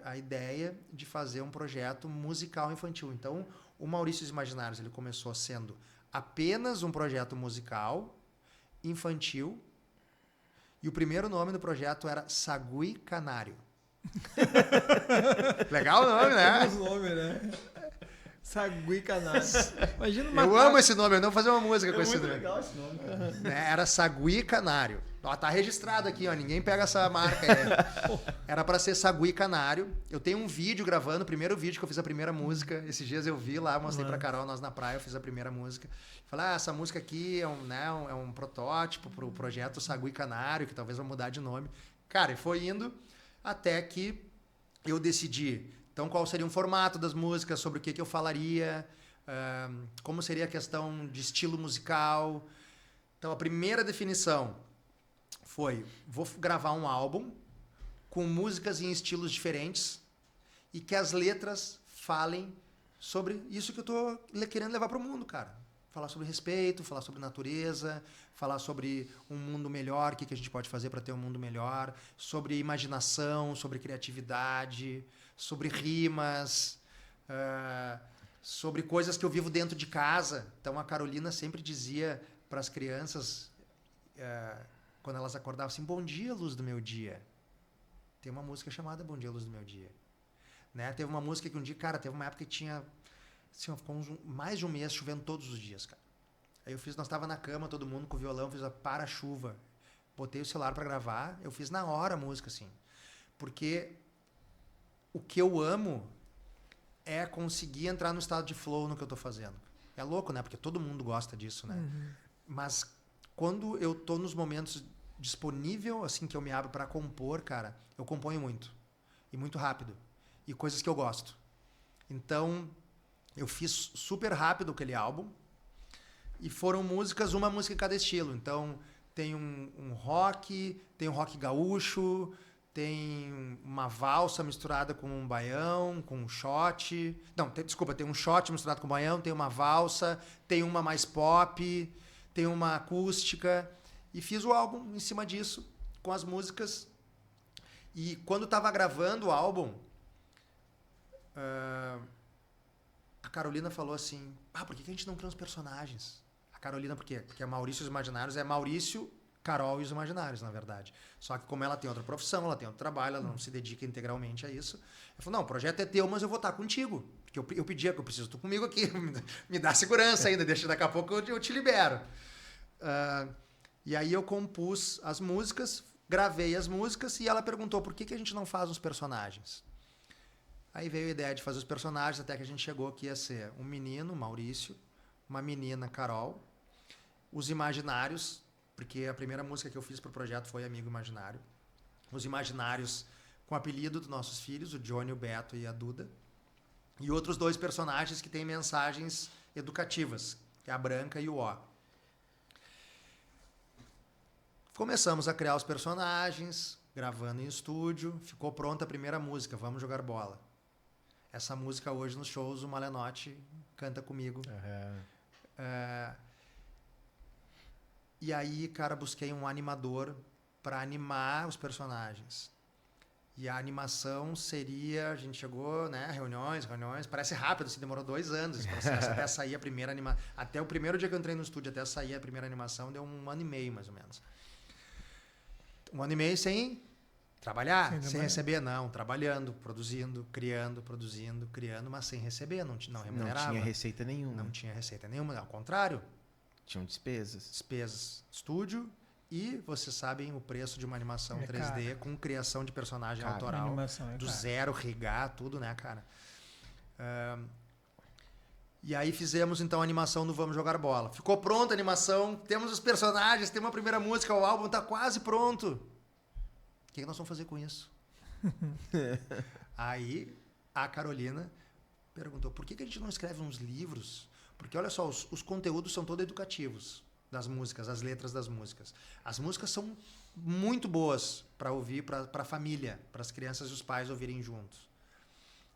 a ideia de fazer um projeto musical infantil. Então, o Maurícios Imaginários, ele começou sendo apenas um projeto musical infantil, e o primeiro nome do projeto era Sagui Canário. Legal o nome, né? Os nomes, né? Sagui Canário. Imagina uma Eu amo esse nome, eu não vou fazer uma música com esse nome. legal esse nome, cara. Era Sagui Canário. Tá registrado aqui, ninguém pega essa marca aí. Era pra ser Sagui Canário. Eu tenho um vídeo gravando, o primeiro vídeo que eu fiz a primeira música. Esses dias eu vi lá, mostrei pra Carol, nós na praia, eu fiz a primeira música. Falei, essa música aqui é um protótipo pro projeto Sagui Canário, que talvez vai mudar de nome. Cara, e foi indo até que eu decidi, então, qual seria o formato das músicas, sobre o que eu falaria, como seria a questão de estilo musical. Então, a primeira definição foi, vou gravar um álbum com músicas em estilos diferentes e que as letras falem sobre isso que eu tô querendo levar para o mundo, cara. Falar sobre respeito, falar sobre natureza, falar sobre um mundo melhor, o que a gente pode fazer para ter um mundo melhor, sobre imaginação, sobre criatividade, sobre rimas, sobre coisas que eu vivo dentro de casa. Então a Carolina sempre dizia para as crianças, quando elas acordavam assim, bom dia, luz do meu dia. Tem uma música chamada Bom Dia, Luz do Meu Dia. Né? Teve uma música que um dia, cara, teve uma época que tinha... Assim, ficou mais de um mês chovendo todos os dias, cara. Aí nós tava na cama, todo mundo com o violão, fiz a para-chuva. Botei o celular para gravar, eu fiz na hora a música, assim. Porque o que eu amo é conseguir entrar no estado de flow no que eu tô fazendo. É louco, né? Porque todo mundo gosta disso, né? Uhum. Mas quando eu tô nos momentos disponível, assim, que eu me abro para compor, cara, eu componho muito. E muito rápido. E coisas que eu gosto. Então... eu fiz super rápido aquele álbum e foram músicas, uma música em cada estilo. Então, tem um rock, tem um rock gaúcho, tem uma valsa misturada com um baião, com um shot. Não, tem um shot misturado com um baião, tem uma valsa, tem uma mais pop, tem uma acústica. E fiz o álbum em cima disso, com as músicas. E quando estava gravando o álbum... a Carolina falou assim, por que a gente não cria uns personagens? Carolina, por quê? Porque Maurício e os Imaginários é Maurício, Carol e os Imaginários, na verdade. Só que como ela tem outra profissão, ela tem outro trabalho, ela não se dedica integralmente a isso. Ela falou, não, o projeto é teu, mas eu vou estar contigo. Porque eu pedia que eu preciso, tu comigo aqui, me dá segurança ainda, deixa daqui a pouco eu te libero. E aí eu compus as músicas, gravei as músicas e ela perguntou por que a gente não faz os personagens. Aí veio a ideia de fazer os personagens, até que a gente chegou que ia ser um menino, Maurício, uma menina, Carol, os Imaginários, porque a primeira música que eu fiz pro projeto foi Amigo Imaginário. Os Imaginários com o apelido dos nossos filhos, o Johnny, o Beto e a Duda. E outros 2 personagens que têm mensagens educativas, que é a Branca e o Ó. Começamos a criar os personagens, gravando em estúdio. Ficou pronta a primeira música, Vamos Jogar Bola. Essa música hoje nos shows, o Malenotti canta comigo. E aí, cara, busquei um animador para animar os personagens. E a animação seria... A gente chegou, né? Reuniões. Parece rápido, assim, demorou 2 anos esse processo até sair a primeira animação. Até o primeiro dia que eu entrei no estúdio, até sair a primeira animação, deu 1 ano e meio, mais ou menos. 1 ano e meio sem trabalhar, sem receber, não. Trabalhando, produzindo, criando, mas sem receber, não remunerava. Não tinha receita nenhuma. Não tinha receita nenhuma, ao contrário. Tinham despesas. Despesas, estúdio e, vocês sabem, o preço de uma animação 3D caro. com criação de personagem autoral. Animação do caro. zero, rigar, tudo, né, cara? E aí fizemos, então, a animação do Vamos Jogar Bola. Ficou pronta a animação, temos os personagens, temos a primeira música, o álbum tá quase pronto. O que nós vamos fazer com isso? Aí a Carolina perguntou, por que a gente não escreve uns livros? Porque, olha só, os conteúdos são todos educativos das músicas, as letras das músicas. As músicas são muito boas para ouvir para a família, para as crianças e os pais ouvirem juntos.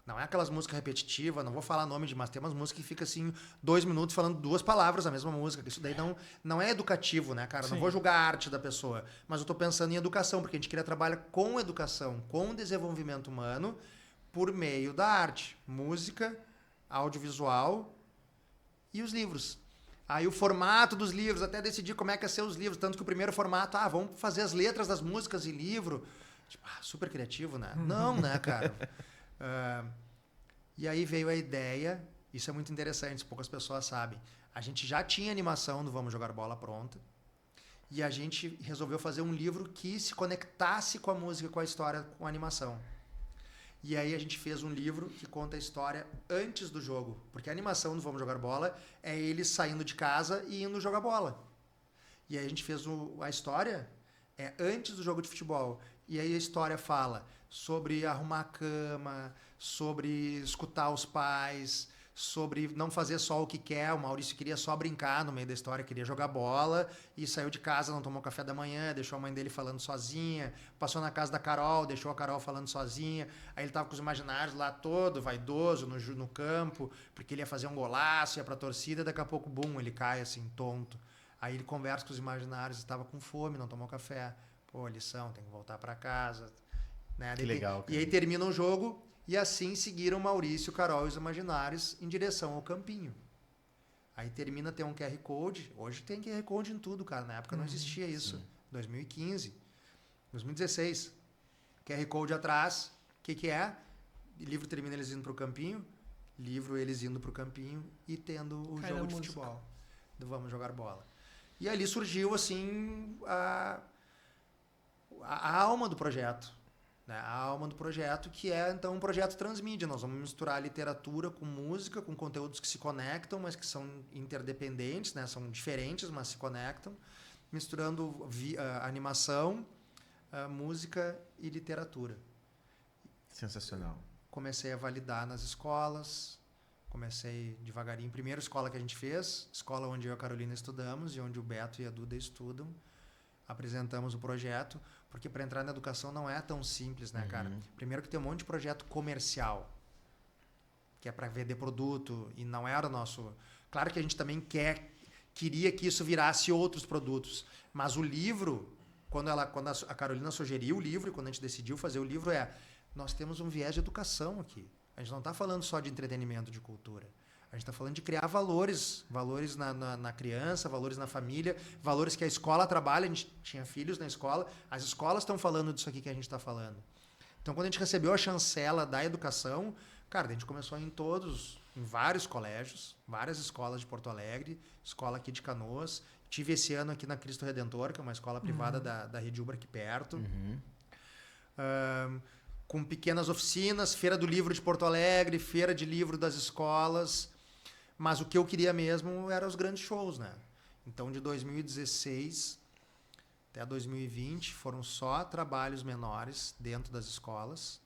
Não é aquelas músicas repetitivas, não vou falar nome mas tem umas músicas que fica assim 2 minutos falando 2 palavras a mesma música. Isso daí não é educativo, né, cara? Sim. Não vou julgar a arte da pessoa, mas eu tô pensando em educação, porque a gente queria trabalhar com educação, com desenvolvimento humano por meio da arte, música, audiovisual e os livros. Aí o formato dos livros, até decidir como é que ia ser os livros, tanto que o primeiro formato, vamos fazer as letras das músicas em livro. Tipo, super criativo, né? Não, né, cara? E aí veio a ideia, isso é muito interessante, poucas pessoas sabem. A gente já tinha animação do Vamos Jogar Bola pronta e a gente resolveu fazer um livro que se conectasse com a música, com a história, com a animação. E aí a gente fez um livro que conta a história antes do jogo, porque a animação do Vamos Jogar Bola é eles saindo de casa e indo jogar bola. E aí a gente fez a história antes do jogo de futebol. E aí a história fala sobre arrumar a cama, sobre escutar os pais, sobre não fazer só o que quer. O Maurício queria só brincar no meio da história, queria jogar bola e saiu de casa, não tomou café da manhã, deixou a mãe dele falando sozinha, passou na casa da Carol, deixou a Carol falando sozinha. Aí ele tava com os Imaginários lá todo vaidoso no campo, porque ele ia fazer um golaço, ia pra torcida, daqui a pouco, bum, ele cai assim, tonto. Aí ele conversa com os Imaginários, estava com fome, não tomou café. Pô, lição, tem que voltar para casa. Né? Que legal. E aí termina o jogo e assim seguiram Maurício, Carol e os Imaginários em direção ao campinho. Aí termina, tem um QR Code. Hoje tem QR Code em tudo, cara. Na época não existia isso. Sim. 2015, 2016. QR Code atrás. O que é? Livro termina eles indo pro campinho. Livro eles indo pro campinho e tendo o jogo de futebol. Do Vamos Jogar Bola. E ali surgiu, assim, a alma do projeto. Né? A alma do projeto, que é, então, um projeto transmídia. Nós vamos misturar literatura com música, com conteúdos que se conectam, mas que são interdependentes, né? São diferentes, mas se conectam. Misturando animação, música e literatura. Sensacional. Comecei a validar nas escolas. Comecei devagarinho. Primeira escola que a gente fez, escola onde eu e a Carolina estudamos e onde o Beto e a Duda estudam. Apresentamos o projeto, porque para entrar na educação não é tão simples, né, cara? Primeiro que tem um monte de projeto comercial, que é para vender produto, e não era o nosso... Claro que a gente também queria que isso virasse outros produtos, mas o livro, quando a Carolina sugeriu o livro, e quando a gente decidiu fazer o livro, nós temos um viés de educação aqui. A gente não está falando só de entretenimento, de cultura. A A gente está falando de criar valores na criança, valores na família, valores que a escola trabalha. A gente tinha filhos na escola, as escolas estão falando disso aqui que a gente está falando. Então, quando a gente recebeu a chancela da educação, cara, a gente começou em vários colégios, várias escolas de Porto Alegre, escola aqui de Canoas. Tive esse ano aqui na Cristo Redentor, que é uma escola privada da Rede Ubra aqui perto. Com pequenas oficinas, Feira do Livro de Porto Alegre, Feira de Livro das escolas. Mas o que eu queria mesmo eram os grandes shows, né? Então, de 2016 até 2020, foram só trabalhos menores dentro das escolas.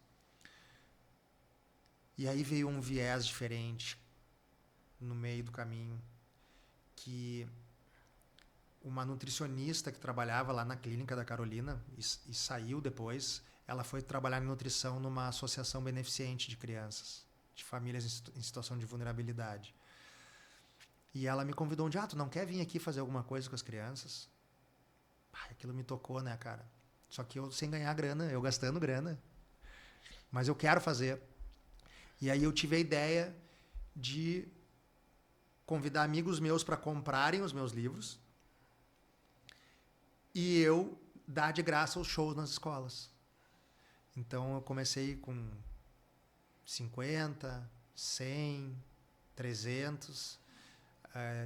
E aí veio um viés diferente no meio do caminho, que uma nutricionista que trabalhava lá na clínica da Carolina e saiu depois, ela foi trabalhar em nutrição numa associação beneficente de crianças, de famílias em situação de vulnerabilidade. E ela me convidou um dia, tu não quer vir aqui fazer alguma coisa com as crianças? Aquilo me tocou, né, cara? Só que eu sem ganhar grana, eu gastando grana. Mas eu quero fazer. E aí eu tive a ideia de convidar amigos meus para comprarem os meus livros e eu dar de graça os shows nas escolas. Então eu comecei com 50, 100, 300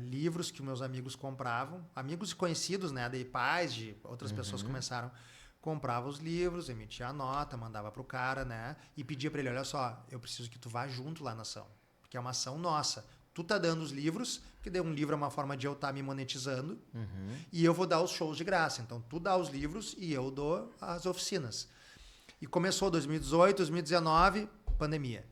livros que meus amigos compravam, amigos e conhecidos, né, de pais de outras pessoas começaram, comprava os livros, emitia a nota, mandava pro cara, né, e pedia para ele, olha só, eu preciso que tu vá junto lá na ação, porque é uma ação nossa. Tu tá dando os livros, porque daí um livro é uma forma de eu estar me monetizando, e eu vou dar os shows de graça. Então tu dá os livros e eu dou as oficinas. E começou 2018, 2019, pandemia.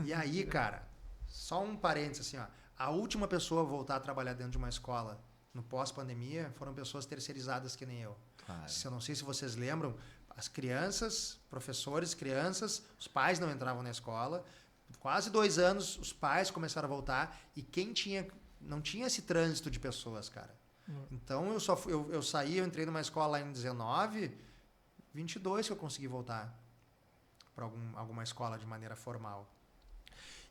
E aí, cara, só um parênteses assim, ó. A última pessoa a voltar a trabalhar dentro de uma escola no pós-pandemia foram pessoas terceirizadas que nem eu. Claro. Eu não sei se vocês lembram, as crianças, professores, crianças, os pais não entravam na escola. Quase 2 anos, os pais começaram a voltar e não tinha esse trânsito de pessoas, cara. Então eu saí, eu entrei numa escola em 19, 22 que eu consegui voltar para alguma escola de maneira formal.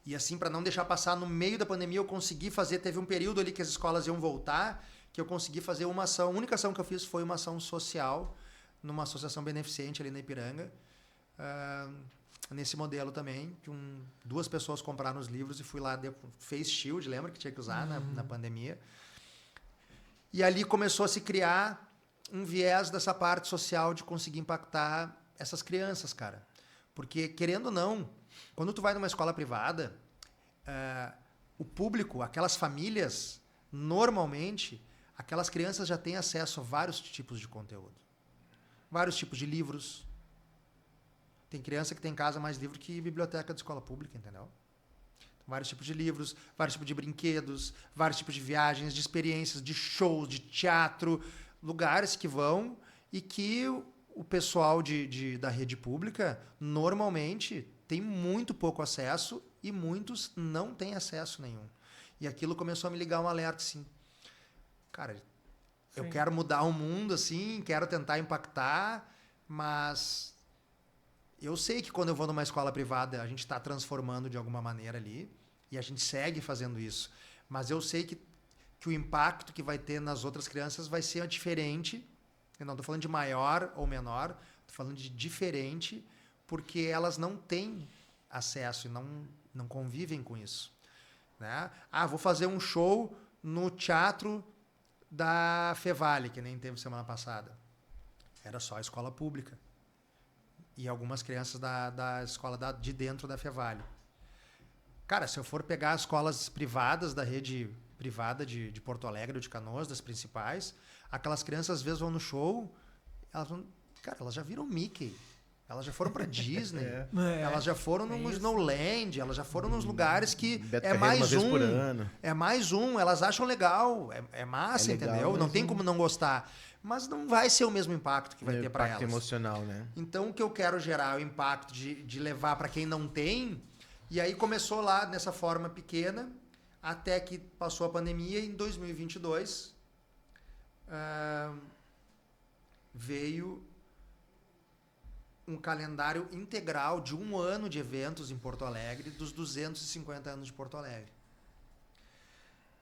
E assim, para não deixar passar, no meio da pandemia eu consegui fazer, teve um período ali que as escolas iam voltar, que eu consegui fazer uma ação, a única ação que eu fiz foi uma ação social, numa associação beneficente ali na Ipiranga, nesse modelo também, que 2 pessoas compraram os livros e fui lá, face shield, lembra que tinha que usar na pandemia? E ali começou a se criar um viés dessa parte social de conseguir impactar essas crianças, cara. Porque, querendo ou não, quando tu vai numa escola privada, o público, aquelas famílias, normalmente, aquelas crianças já têm acesso a vários tipos de conteúdo. Vários tipos de livros. Tem criança que tem em casa mais livro que biblioteca de escola pública, entendeu? Vários tipos de livros, vários tipos de brinquedos, vários tipos de viagens, de experiências, de shows, de teatro, lugares que vão e que o pessoal da rede pública normalmente tem muito pouco acesso e muitos não têm acesso nenhum. E aquilo começou a me ligar um alerta assim, cara, eu quero mudar o mundo, assim, quero tentar impactar, mas eu sei que quando eu vou numa escola privada a gente está transformando de alguma maneira ali e a gente segue fazendo isso, mas eu sei que o impacto que vai ter nas outras crianças vai ser diferente. Eu não estou falando de maior ou menor, estou falando de diferente, porque elas não têm acesso e não convivem com isso. Né? Vou fazer um show no teatro da Fevale, que nem teve semana passada. Era só a escola pública. E algumas crianças da escola de dentro da Fevale. Cara, se eu for pegar as escolas privadas da rede privada de Porto Alegre ou de Canoas, das principais, aquelas crianças às vezes vão no show, elas já viram Mickey, elas já foram pra Disney, elas já foram no Snowland, elas já foram nos lugares que Beto é Carreiro mais uma vez por ano. é mais elas acham legal, é massa, legal, entendeu? Não tem como não gostar, mas não vai ser o mesmo impacto que vai ter para elas. Impacto emocional, né? Então o que eu quero gerar é o impacto de levar para quem não tem, e aí começou lá nessa forma pequena, até que passou a pandemia. Em 2022 veio um calendário integral de 1 ano de eventos em Porto Alegre, dos 250 anos de Porto Alegre.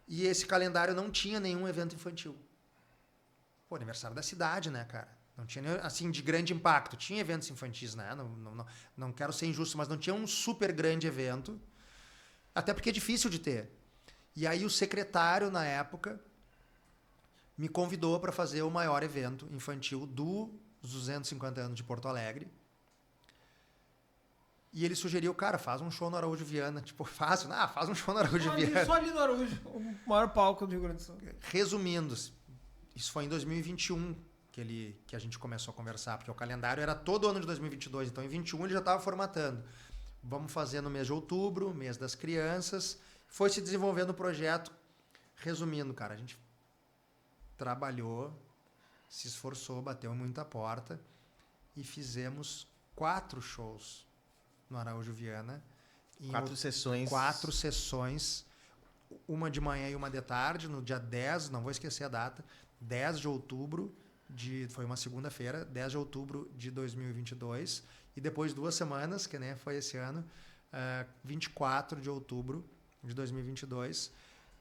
E esse calendário não tinha nenhum evento infantil. Pô, aniversário da cidade, né, cara? Não tinha, assim, de grande impacto. Tinha eventos infantis, né? Não quero ser injusto, mas não tinha um super grande evento. Até porque é difícil de ter. E aí o secretário, na época, me convidou para fazer o maior evento infantil dos 250 anos de Porto Alegre. E ele sugeriu, cara, faz um show no Araújo Viana. Tipo, faz um show no Araújo Viana. Só ali no Araújo, o maior palco do Rio Grande do Sul. Resumindo, isso foi em 2021 que a gente começou a conversar, porque o calendário era todo ano de 2022, então em 21 ele já estava formatando. Vamos fazer no mês de outubro, mês das crianças. Foi se desenvolvendo o projeto. Resumindo, cara, a gente trabalhou, se esforçou, bateu muita porta e fizemos 4 shows no Araújo Viana. 4 sessões. 4 sessões, uma de manhã e uma de tarde, no dia 10, não vou esquecer a data, 10 de outubro, foi uma segunda-feira, 10 de outubro de 2022, e depois 2 semanas, que nem foi esse ano, 24 de outubro de 2022,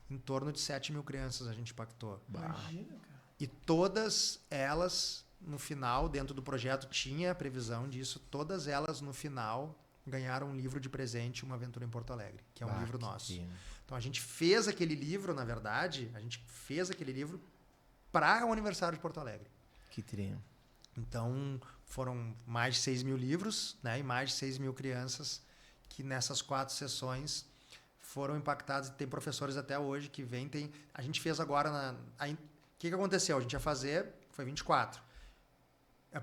em torno de 7 mil crianças a gente impactou. Imagina, cara. E todas elas, no final, dentro do projeto, tinha a previsão disso, todas elas, no final, ganharam um livro de presente, Uma Aventura em Porto Alegre, que é um livro nosso. Então a gente fez aquele livro, na verdade, para o aniversário de Porto Alegre. Que trino. Então foram mais de 6 mil livros, né? E mais de 6 mil crianças que nessas 4 sessões foram impactadas. Tem professores até hoje que vêm. A gente fez agora... O que aconteceu? A gente ia fazer... Foi 24.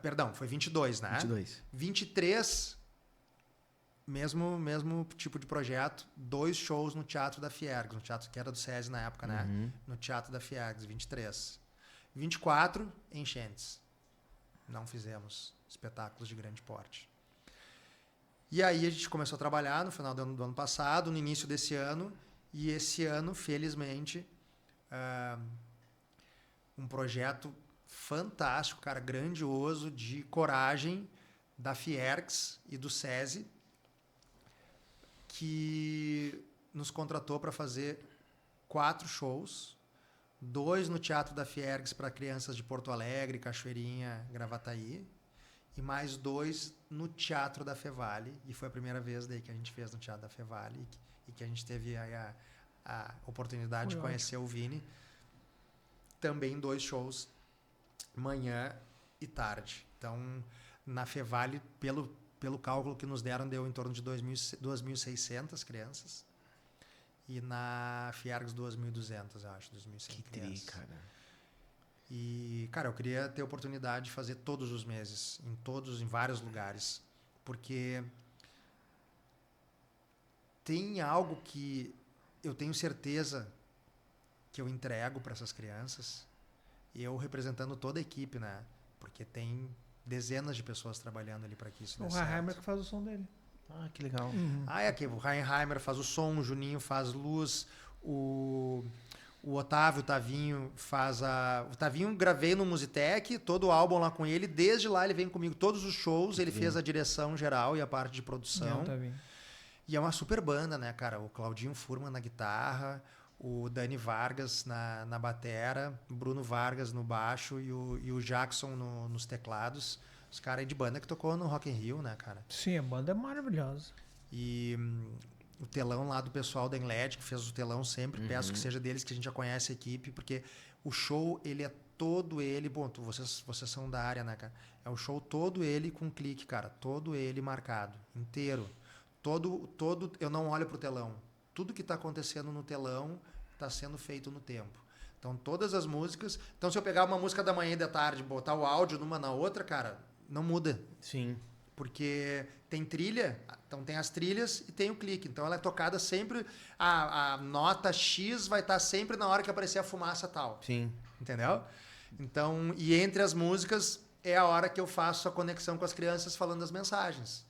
Perdão, foi 22, né? 22. 23... Mesmo tipo de projeto, 2 shows no Teatro da Fiergs, no teatro que era do SESI na época, né? No Teatro da Fiergs, 23. 24, enchentes. Não fizemos espetáculos de grande porte. E aí a gente começou a trabalhar no final do ano passado, no início desse ano, e esse ano, felizmente, um projeto fantástico, cara, grandioso, de coragem da Fiergs e do SESI, que nos contratou para fazer 4 shows, 2 no Teatro da Fiergs para crianças de Porto Alegre, Cachoeirinha, Gravataí, e mais 2 no Teatro da Fevale, e foi a primeira vez daí que a gente fez no Teatro da Fevale, e que a gente teve a oportunidade de conhecer o Vini. Também 2 shows, manhã e tarde. Então, na Fevale, pelo cálculo que nos deram, deu em torno de 2.600 crianças. E na Fiergs, 2.200, eu acho, 2.100 Que crianças. tri, cara. E, cara, eu queria ter a oportunidade de fazer todos os meses, em vários lugares. Porque tem algo que eu tenho certeza que eu entrego para essas crianças, eu representando toda a equipe, né? Porque tem dezenas de pessoas trabalhando ali para que isso dê certo. O Reinheimer que faz o som dele. Ah, que legal. O Reinheimer faz o som, o Juninho faz luz, o Otávio, o Tavinho faz O Tavinho gravei no Musitec, todo o álbum lá com ele, desde lá ele vem comigo todos os shows, ele fez a direção geral e a parte de produção. E é uma super banda, né, cara? O Claudinho Furman na guitarra, o Dani Vargas na batera, o Bruno Vargas no baixo e o Jackson nos teclados. Os caras aí de banda que tocou no Rock in Rio, né, cara? Sim, a banda é maravilhosa. E o telão lá do pessoal da Enled, que fez o telão sempre, peço que seja deles, que a gente já conhece a equipe, porque o show, ele é todo ele... Bom, vocês são da área, né, cara? É o show todo ele com clique, cara. Todo ele marcado, inteiro. Todo eu não olho pro telão. Tudo que está acontecendo no telão está sendo feito no tempo. Então, todas as músicas... Então, se eu pegar uma música da manhã e da tarde, botar o áudio numa na outra, cara, não muda. Sim. Porque tem trilha, então tem as trilhas e tem o clique. Então, ela é tocada sempre... A nota X vai estar sempre na hora que aparecer a fumaça tal. Sim. Entendeu? Então, e entre as músicas é a hora que eu faço a conexão com as crianças falando as mensagens.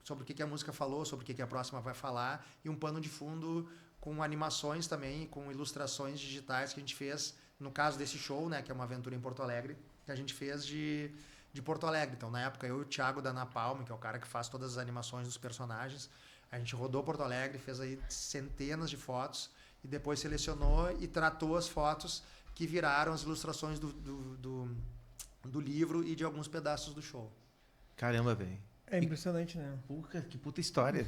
Sobre o que a música falou, sobre o que a próxima vai falar, e um pano de fundo com animações também, com ilustrações digitais que a gente fez, no caso desse show, né, que é Uma Aventura em Porto Alegre, que a gente fez de de Porto Alegre. Então, na época, eu e o Thiago da Napalm, que é o cara que faz todas as animações dos personagens, a gente rodou Porto Alegre, fez aí centenas de fotos e depois selecionou e tratou as fotos que viraram as ilustrações do livro e de alguns pedaços do show. Caramba, velho. É impressionante, né? Que puta história.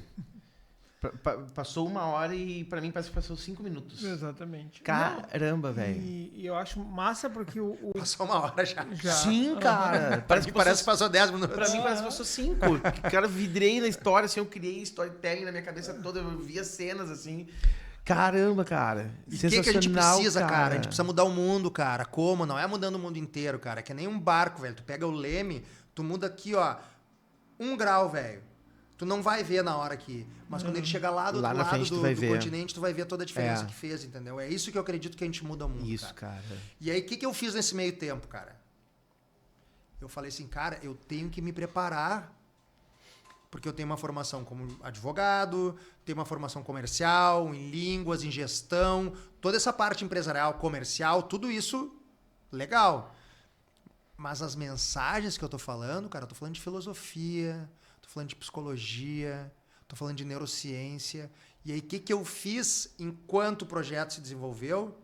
Passou 1 hora e pra mim parece que passou 5 minutos. Exatamente. Caramba, velho. E eu acho massa porque Passou 1 hora já. Sim, cara. Parece que passou 10 minutos. Pra mim parece que passou 5. Cara, vidrei na história, assim, eu criei storytelling na minha cabeça toda, eu via cenas, assim. Caramba, cara. E o que a gente precisa, cara? A gente precisa mudar. mudar o mundo, cara. Como? Não é mudando o mundo inteiro, cara. É que nem um barco, velho. Tu pega o leme, tu muda aqui, ó, 1 grau, velho. Tu não vai ver na hora aqui. Mas quando ele chegar lá do Lá outro na lado frente tu do vai ver. continente, tu vai ver toda a diferença É. que fez, entendeu? É isso que eu acredito que a gente muda o mundo, Isso, cara. cara. E aí, o que eu fiz nesse meio tempo, cara? Eu falei assim, cara, eu tenho que me preparar, porque eu tenho uma formação como advogado, tenho uma formação comercial, em línguas, em gestão, toda essa parte empresarial, comercial, tudo isso, legal. Mas as mensagens que eu tô falando, cara, eu tô falando de filosofia, tô falando de psicologia, tô falando de neurociência. E aí, o que eu fiz enquanto o projeto se desenvolveu?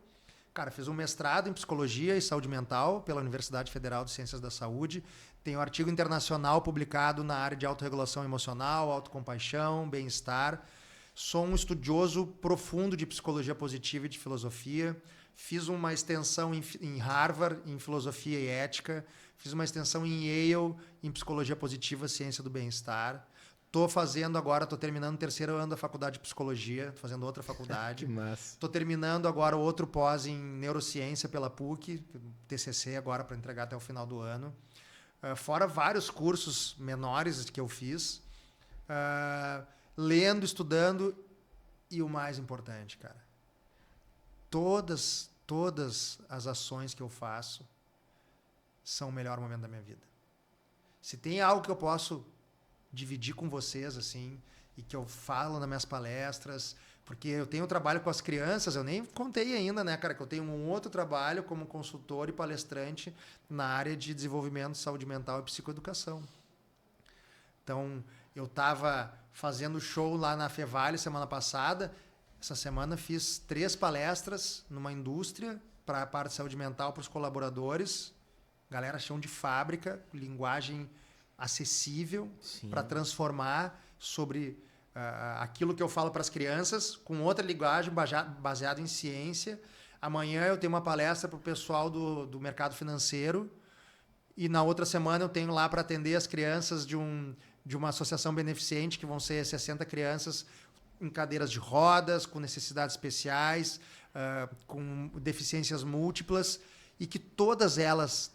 Cara, fiz um mestrado em Psicologia e Saúde Mental pela Universidade Federal de Ciências da Saúde. Tenho um artigo internacional publicado na área de autorregulação emocional, autocompaixão, bem-estar. Sou um estudioso profundo de psicologia positiva e de filosofia. Fiz uma extensão em Harvard, em filosofia e ética. Fiz uma extensão em Yale, em psicologia positiva, ciência do bem-estar. Estou fazendo agora, estou terminando o 3º ano da faculdade de psicologia, estou fazendo outra faculdade. Que massa. Estou terminando agora outro pós em neurociência pela PUC, TCC agora para entregar até o final do ano. Fora vários cursos menores que eu fiz. Lendo, estudando e o mais importante, cara. Todas as ações que eu faço são o melhor momento da minha vida. Se tem algo que eu posso dividir com vocês, assim, e que eu falo nas minhas palestras, porque eu tenho um trabalho com as crianças, eu nem contei ainda, né, cara, que eu tenho um outro trabalho como consultor e palestrante na área de desenvolvimento de saúde mental e psicoeducação. Então, eu estava fazendo show lá na Fevale semana passada. Essa semana fiz 3 palestras numa indústria para a parte de saúde mental para os colaboradores. Galera, chão de fábrica, linguagem acessível para transformar sobre aquilo que eu falo para as crianças com outra linguagem baseada em ciência. Amanhã eu tenho uma palestra para o pessoal do mercado financeiro e na outra semana eu tenho lá para atender as crianças de uma associação beneficente, que vão ser 60 crianças em cadeiras de rodas, com necessidades especiais, com deficiências múltiplas, e que todas elas,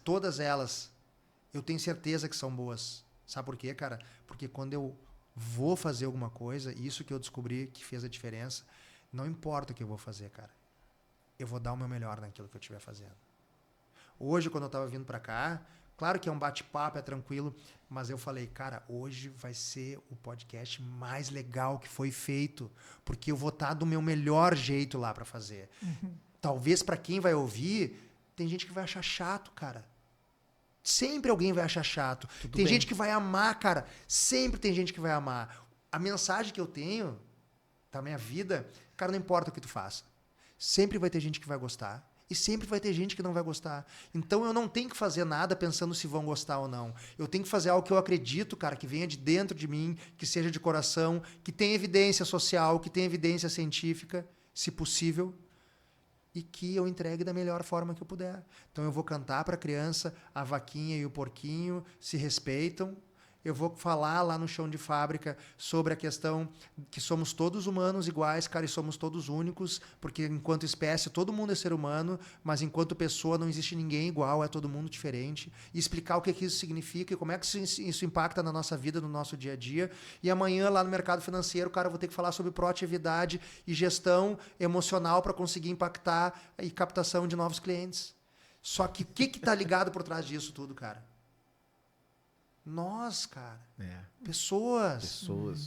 eu tenho certeza que são boas. Sabe por quê, cara? Porque quando eu vou fazer alguma coisa, isso que eu descobri que fez a diferença, não importa o que eu vou fazer, cara. Eu vou dar o meu melhor naquilo que eu estiver fazendo. Hoje, quando eu estava vindo para cá, claro que é um bate-papo, é tranquilo, mas eu falei, cara, hoje vai ser o podcast mais legal que foi feito, porque eu vou estar do meu melhor jeito lá para fazer. Talvez para quem vai ouvir, tem gente que vai achar chato, cara. Sempre alguém vai achar chato. Tem gente que vai amar, cara. Sempre tem gente que vai amar. A mensagem que eu tenho da minha vida, cara, não importa o que tu faça. Sempre vai ter gente que vai gostar. E sempre vai ter gente que não vai gostar. Então eu não tenho que fazer nada pensando se vão gostar ou não. Eu tenho que fazer algo que eu acredito, cara, que venha de dentro de mim, que seja de coração, que tenha evidência social, que tenha evidência científica, se possível, e que eu entregue da melhor forma que eu puder. Então eu vou cantar para a criança, a vaquinha e o porquinho se respeitam. Eu vou falar lá no chão de fábrica sobre a questão que somos todos humanos iguais, cara, e somos todos únicos, porque enquanto espécie todo mundo é ser humano, mas enquanto pessoa não existe ninguém igual, é todo mundo diferente. E explicar o que isso significa e como é que isso impacta na nossa vida, no nosso dia a dia. E amanhã lá no mercado financeiro, cara, eu vou ter que falar sobre proatividade e gestão emocional para conseguir impactar e captação de novos clientes. Só que o que está ligado por trás disso tudo, cara? Nós, cara. Pessoas.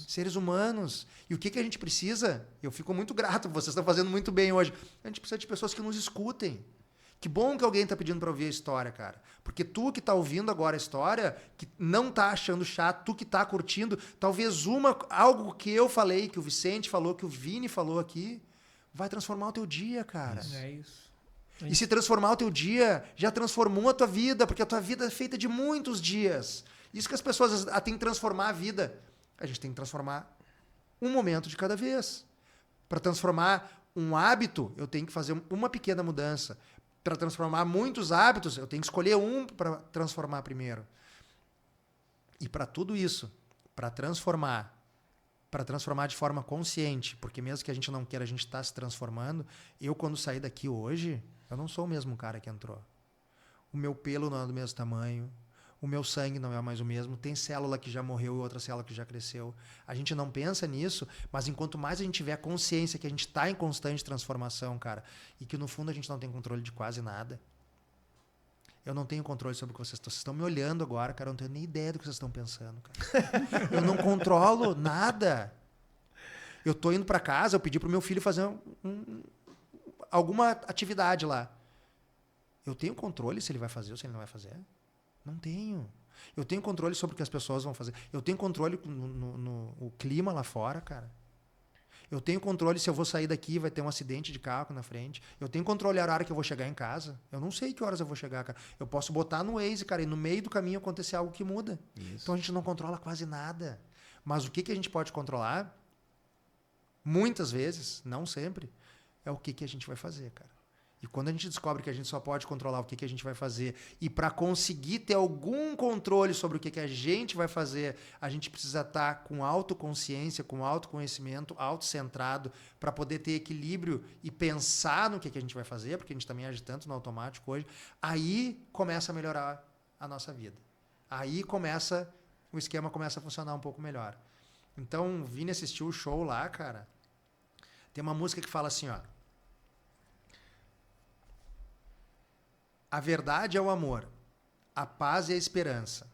Seres humanos. E o que a gente precisa? Eu fico muito grato, vocês estão fazendo muito bem hoje. A gente precisa de pessoas que nos escutem, Que bom que alguém tá pedindo pra ouvir a história, cara. Porque tu que tá ouvindo agora a história, que não tá achando chato, tu que tá curtindo, talvez algo que eu falei, que o Vicente falou, que o Vini falou aqui, vai transformar o teu dia, cara. É isso. E se transformar o teu dia, já transformou a tua vida, porque a tua vida é feita de muitos dias. Isso que as pessoas têm que transformar a vida. A gente tem que transformar um momento de cada vez. Para transformar um hábito, eu tenho que fazer uma pequena mudança. Para transformar muitos hábitos, eu tenho que escolher um para transformar primeiro. E para tudo isso, para transformar de forma consciente, porque mesmo que a gente não queira, a gente está se transformando. Eu, quando saí daqui hoje, eu não sou o mesmo cara que entrou. O meu pelo não é do mesmo tamanho, o meu sangue não é mais o mesmo, tem célula que já morreu e outra célula que já cresceu. A gente não pensa nisso, mas enquanto mais a gente tiver consciência que a gente está em constante transformação, cara, e que no fundo a gente não tem controle de quase nada. Eu não tenho controle sobre o que vocês estão me olhando agora, cara, eu não tenho nem ideia do que vocês estão pensando, cara. Eu não controlo nada. Eu tô indo para casa, eu pedi pro meu filho fazer alguma atividade lá. Eu tenho controle se ele vai fazer ou se ele não vai fazer? Não tenho. Eu tenho controle sobre o que as pessoas vão fazer. Eu tenho controle no clima lá fora, cara. Eu tenho controle se eu vou sair daqui e vai ter um acidente de carro na frente. Eu tenho controle a hora que eu vou chegar em casa. Eu não sei que horas eu vou chegar, cara. Eu posso botar no Waze, cara, e no meio do caminho acontecer algo que muda. Isso. Então a gente não controla quase nada. Mas o que a gente pode controlar, muitas vezes, não sempre, é o que a gente vai fazer, cara. E quando a gente descobre que a gente só pode controlar o que a gente vai fazer, e para conseguir ter algum controle sobre o que a gente vai fazer, a gente precisa estar com autoconsciência, com autoconhecimento, autocentrado, para poder ter equilíbrio e pensar no que a gente vai fazer, porque a gente também age tanto no automático hoje. Aí começa a melhorar a nossa vida. Aí o esquema começa a funcionar um pouco melhor. Então, Vini assistiu o show lá, cara. Tem uma música que fala assim, ó. A verdade é o amor, a paz e a esperança,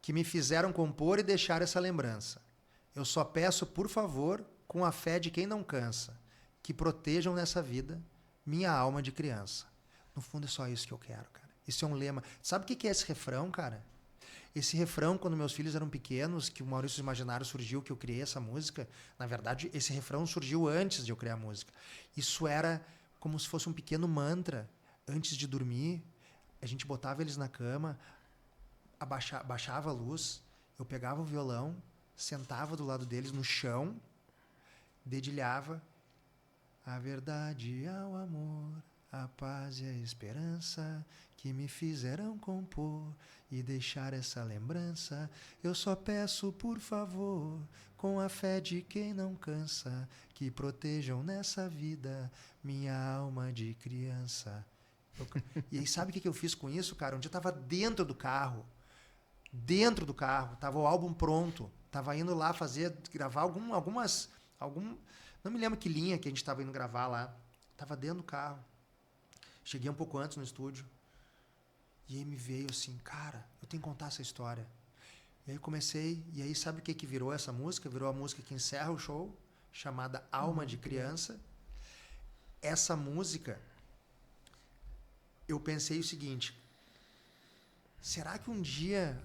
que me fizeram compor e deixar essa lembrança. Eu só peço, por favor, com a fé de quem não cansa, que protejam nessa vida minha alma de criança. No fundo é só isso que eu quero, cara. Isso é um lema. Sabe o que é esse refrão, cara? Esse refrão, quando meus filhos eram pequenos, que o Maurício Imaginário surgiu, que eu criei essa música, na verdade, esse refrão surgiu antes de eu criar a música. Isso era como se fosse um pequeno mantra. Antes de dormir, a gente botava eles na cama, baixava a luz, eu pegava o violão, sentava do lado deles no chão, dedilhava. A verdade é o amor, a paz e a esperança, que me fizeram compor e deixar essa lembrança. Eu só peço, por favor, com a fé de quem não cansa, que protejam nessa vida minha alma de criança. E aí sabe o que eu fiz com isso, cara? Um dia eu tava dentro do carro, tava o álbum pronto, tava indo lá gravar algumas, não me lembro que linha que a gente tava indo gravar lá, tava dentro do carro, cheguei um pouco antes no estúdio, e aí me veio assim, cara, eu tenho que contar essa história. E aí comecei, e aí sabe o que virou essa música? Virou a música que encerra o show, chamada Alma de Criança. Essa música, eu pensei o seguinte, será que um dia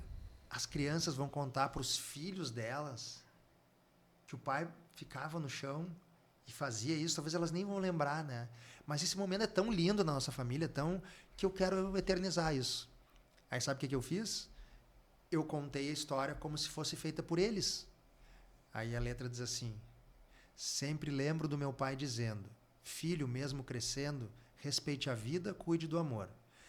as crianças vão contar para os filhos delas que o pai ficava no chão e fazia isso? Talvez elas nem vão lembrar, né? Mas esse momento é tão lindo na nossa família, que eu quero eternizar isso. Aí sabe o que eu fiz? Eu contei a história como se fosse feita por eles. Aí a letra diz assim, sempre lembro do meu pai dizendo, filho, mesmo crescendo, respeite a vida, cuide do amor.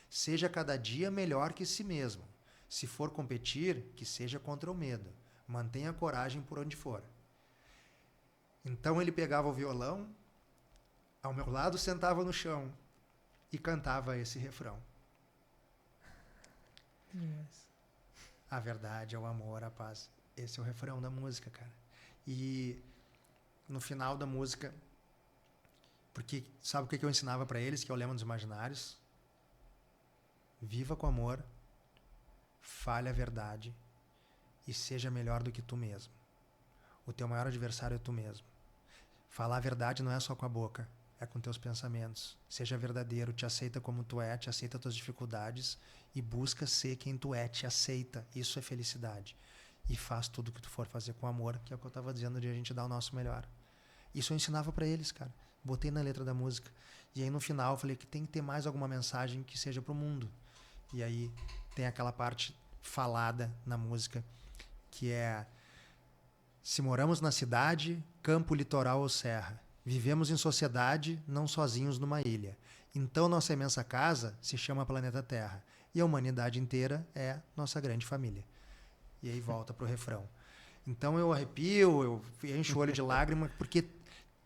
Seja cada dia melhor que si mesmo. Se for competir, que seja contra o medo. Mantenha a coragem por onde for. Então ele pegava o violão, ao meu lado sentava no chão e cantava esse refrão. Yes. A verdade é o amor, a paz. Esse é o refrão da música, cara. E no final da música, porque sabe o que eu ensinava para eles, que é o lema dos imaginários? Viva com amor, fale a verdade e seja melhor do que tu mesmo. O teu maior adversário é tu mesmo. Falar a verdade não é só com a boca, é com teus pensamentos. Seja verdadeiro, te aceita como tu é, te aceita tuas dificuldades e busca ser quem tu é, te aceita. Isso é felicidade. E faz tudo o que tu for fazer com amor, que é o que eu tava dizendo de a gente dar o nosso melhor. Isso eu ensinava para eles, cara. Botei na letra da música. E aí no final eu falei que tem que ter mais alguma mensagem que seja pro mundo. E aí tem aquela parte falada na música que é: se moramos na cidade, campo, litoral ou serra, vivemos em sociedade, não sozinhos numa ilha. Então nossa imensa casa se chama planeta Terra e a humanidade inteira é nossa grande família. E aí volta pro refrão. Então eu arrepio, eu encho o olho de lágrima, porque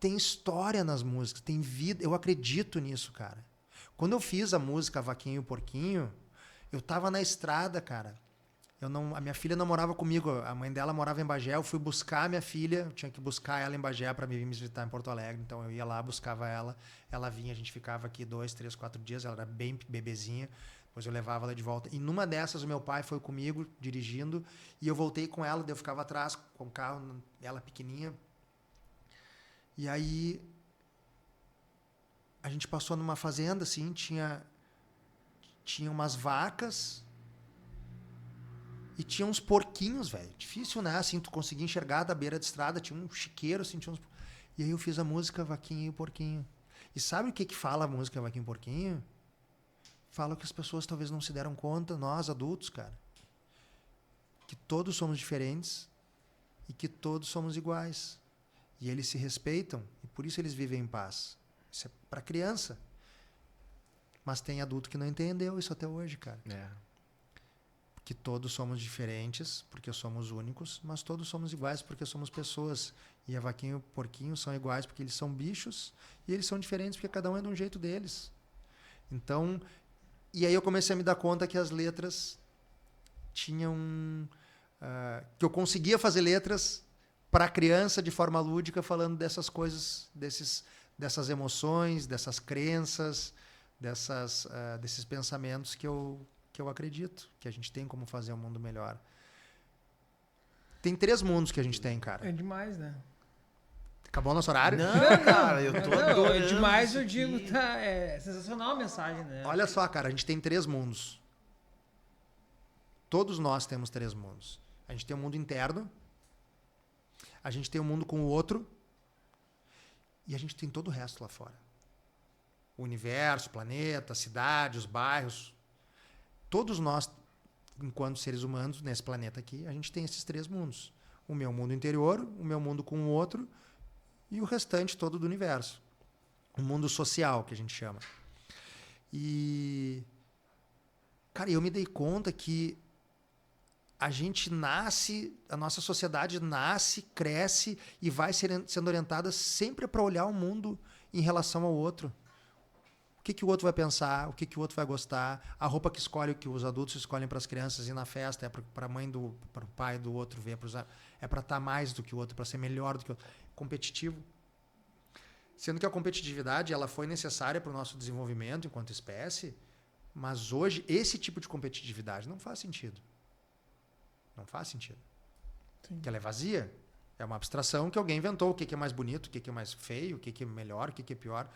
tem história nas músicas, tem vida. Eu acredito nisso, cara. Quando eu fiz a música Vaquinho e o Porquinho, eu tava na estrada, cara. A minha filha não morava comigo, a mãe dela morava em Bagé. Eu fui buscar a minha filha, eu tinha que buscar ela em Bagé para me visitar em Porto Alegre. Então eu ia lá, buscava ela, ela vinha, a gente ficava aqui 2, 3, 4 dias. Ela era bem bebezinha. Depois eu levava ela de volta. E numa dessas, o meu pai foi comigo, dirigindo, e eu voltei com ela, daí eu ficava atrás com o carro, ela pequenininha. E aí, a gente passou numa fazenda, assim, tinha umas vacas e tinha uns porquinhos, velho. Difícil, né? Assim, tu conseguia enxergar da beira de estrada, tinha um chiqueiro, assim, tinha uns... E aí eu fiz a música Vaquinha e o Porquinho. E sabe o que fala a música Vaquinha e o Porquinho? Fala que as pessoas talvez não se deram conta, nós adultos, cara, que todos somos diferentes e que todos somos iguais. E eles se respeitam e por isso eles vivem em paz. Isso é para criança. Mas tem adulto que não entendeu isso até hoje, cara. Que todos somos diferentes porque somos únicos, mas todos somos iguais porque somos pessoas. E a vaquinha e o porquinho são iguais porque eles são bichos e eles são diferentes porque cada um é de um jeito deles. Então... E aí eu comecei a me dar conta que as letras tinham... que eu conseguia fazer letras para a criança de forma lúdica, falando dessas coisas, dessas emoções, dessas crenças, desses pensamentos que eu acredito, que a gente tem como fazer um mundo melhor. Tem 3 mundos que a gente tem, cara. É demais, né? Acabou o nosso horário? Não, cara, eu tô adorando. É demais, isso eu digo, aqui. tá? É sensacional a mensagem, né? Olha só, cara, a gente tem 3 mundos. Todos nós temos 3 mundos. A gente tem um mundo interno, a gente tem um mundo com o outro e a gente tem todo o resto lá fora. O universo, o planeta, a cidade, os bairros. Todos nós, enquanto seres humanos, nesse planeta aqui, a gente tem esses 3 mundos. O meu mundo interior, o meu mundo com o outro e o restante todo do universo. O mundo social, que a gente chama. E, cara, eu me dei conta que a gente nasce, a nossa sociedade nasce, cresce e vai sendo orientada sempre para olhar o mundo em relação ao outro. O que o outro vai pensar, o que o outro vai gostar, a roupa que os adultos escolhem para as crianças ir na festa, é para a mãe para o pai do outro ver, é para estar mais do que o outro, para ser melhor do que o outro. Competitivo. Sendo que a competitividade ela foi necessária para o nosso desenvolvimento enquanto espécie, mas hoje esse tipo de competitividade não faz sentido. Não faz sentido. Sim. Porque ela é vazia. É uma abstração que alguém inventou. O que é mais bonito, o que é mais feio, o que é melhor, o que é pior.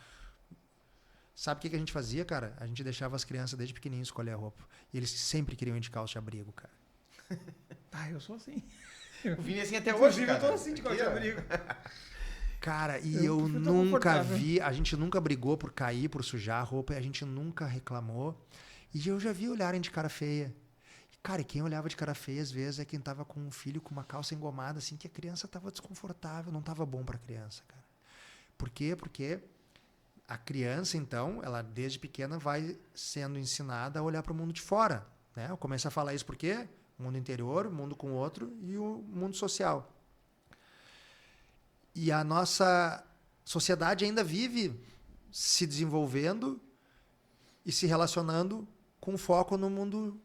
Sabe o que a gente fazia, cara? A gente deixava as crianças desde pequenininho escolher a roupa. E eles sempre queriam ir de calça de abrigo, cara. Eu sou assim. O Vini é assim até hoje, Inclusive, cara. eu tô assim de calça de abrigo. Cara, e Eu eu tô nunca confortável. vi, a gente nunca brigou por cair, por sujar a roupa, e a gente nunca reclamou. E eu já vi olharem de cara feia. Cara, e quem olhava de cara feia, às vezes, é quem tava com um filho com uma calça engomada, assim, que a criança tava desconfortável, não tava bom pra criança, cara. Por quê? Porque a criança, então, ela desde pequena vai sendo ensinada a olhar para o mundo de fora, né? Eu comecei a falar isso porque o mundo interior, o mundo com o outro e o mundo social. E a nossa sociedade ainda vive se desenvolvendo e se relacionando com foco no mundo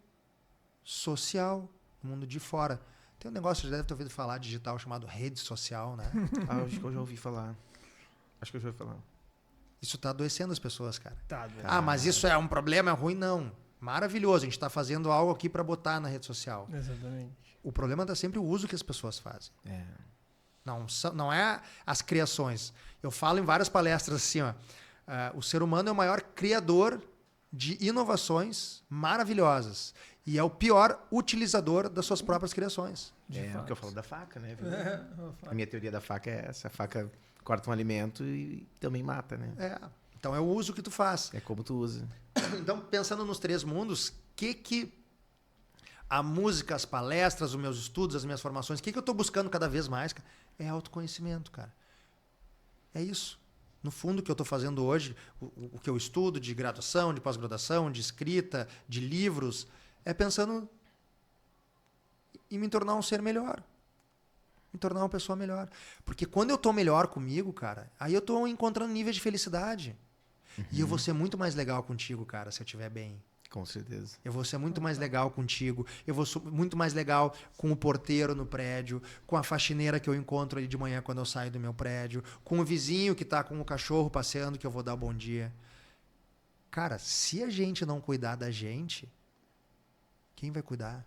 social, no mundo de fora. Tem um negócio, já deve ter ouvido falar, digital, chamado rede social, né? Acho que eu já ouvi falar. Isso está adoecendo as pessoas, cara. Tá, Ah, mas isso é um problema, é ruim? Não. Maravilhoso, a gente está fazendo algo aqui para botar na rede social. exatamente. O problema está sempre o uso que as pessoas fazem. É. Não é as criações. Eu falo em várias palestras assim, ó. O ser humano é o maior criador de inovações maravilhosas e é o pior utilizador das suas próprias criações. É o que eu falo da faca, né? A minha teoria da faca é essa. A faca corta um alimento e também mata, né? Então é o uso que tu faz. É como tu usa. Então, pensando nos 3 mundos, que a música, as palestras, os meus estudos, as minhas formações, o que eu estou buscando cada vez mais, cara? É autoconhecimento, cara. É isso. No fundo, o que eu estou fazendo hoje, o que eu estudo de graduação, de pós-graduação, de escrita, de livros, é pensando em me tornar um ser melhor. Me tornar uma pessoa melhor. Porque quando eu estou melhor comigo, cara, aí eu estou encontrando níveis de felicidade. E eu vou ser muito mais legal contigo, cara, se eu estiver bem. Com certeza. Eu vou ser muito mais legal contigo. Eu vou ser muito mais legal com o porteiro no prédio, com a faxineira que eu encontro ali de manhã quando eu saio do meu prédio, com o vizinho que está com o cachorro passeando que eu vou dar bom dia. Cara, se a gente não cuidar da gente, quem vai cuidar?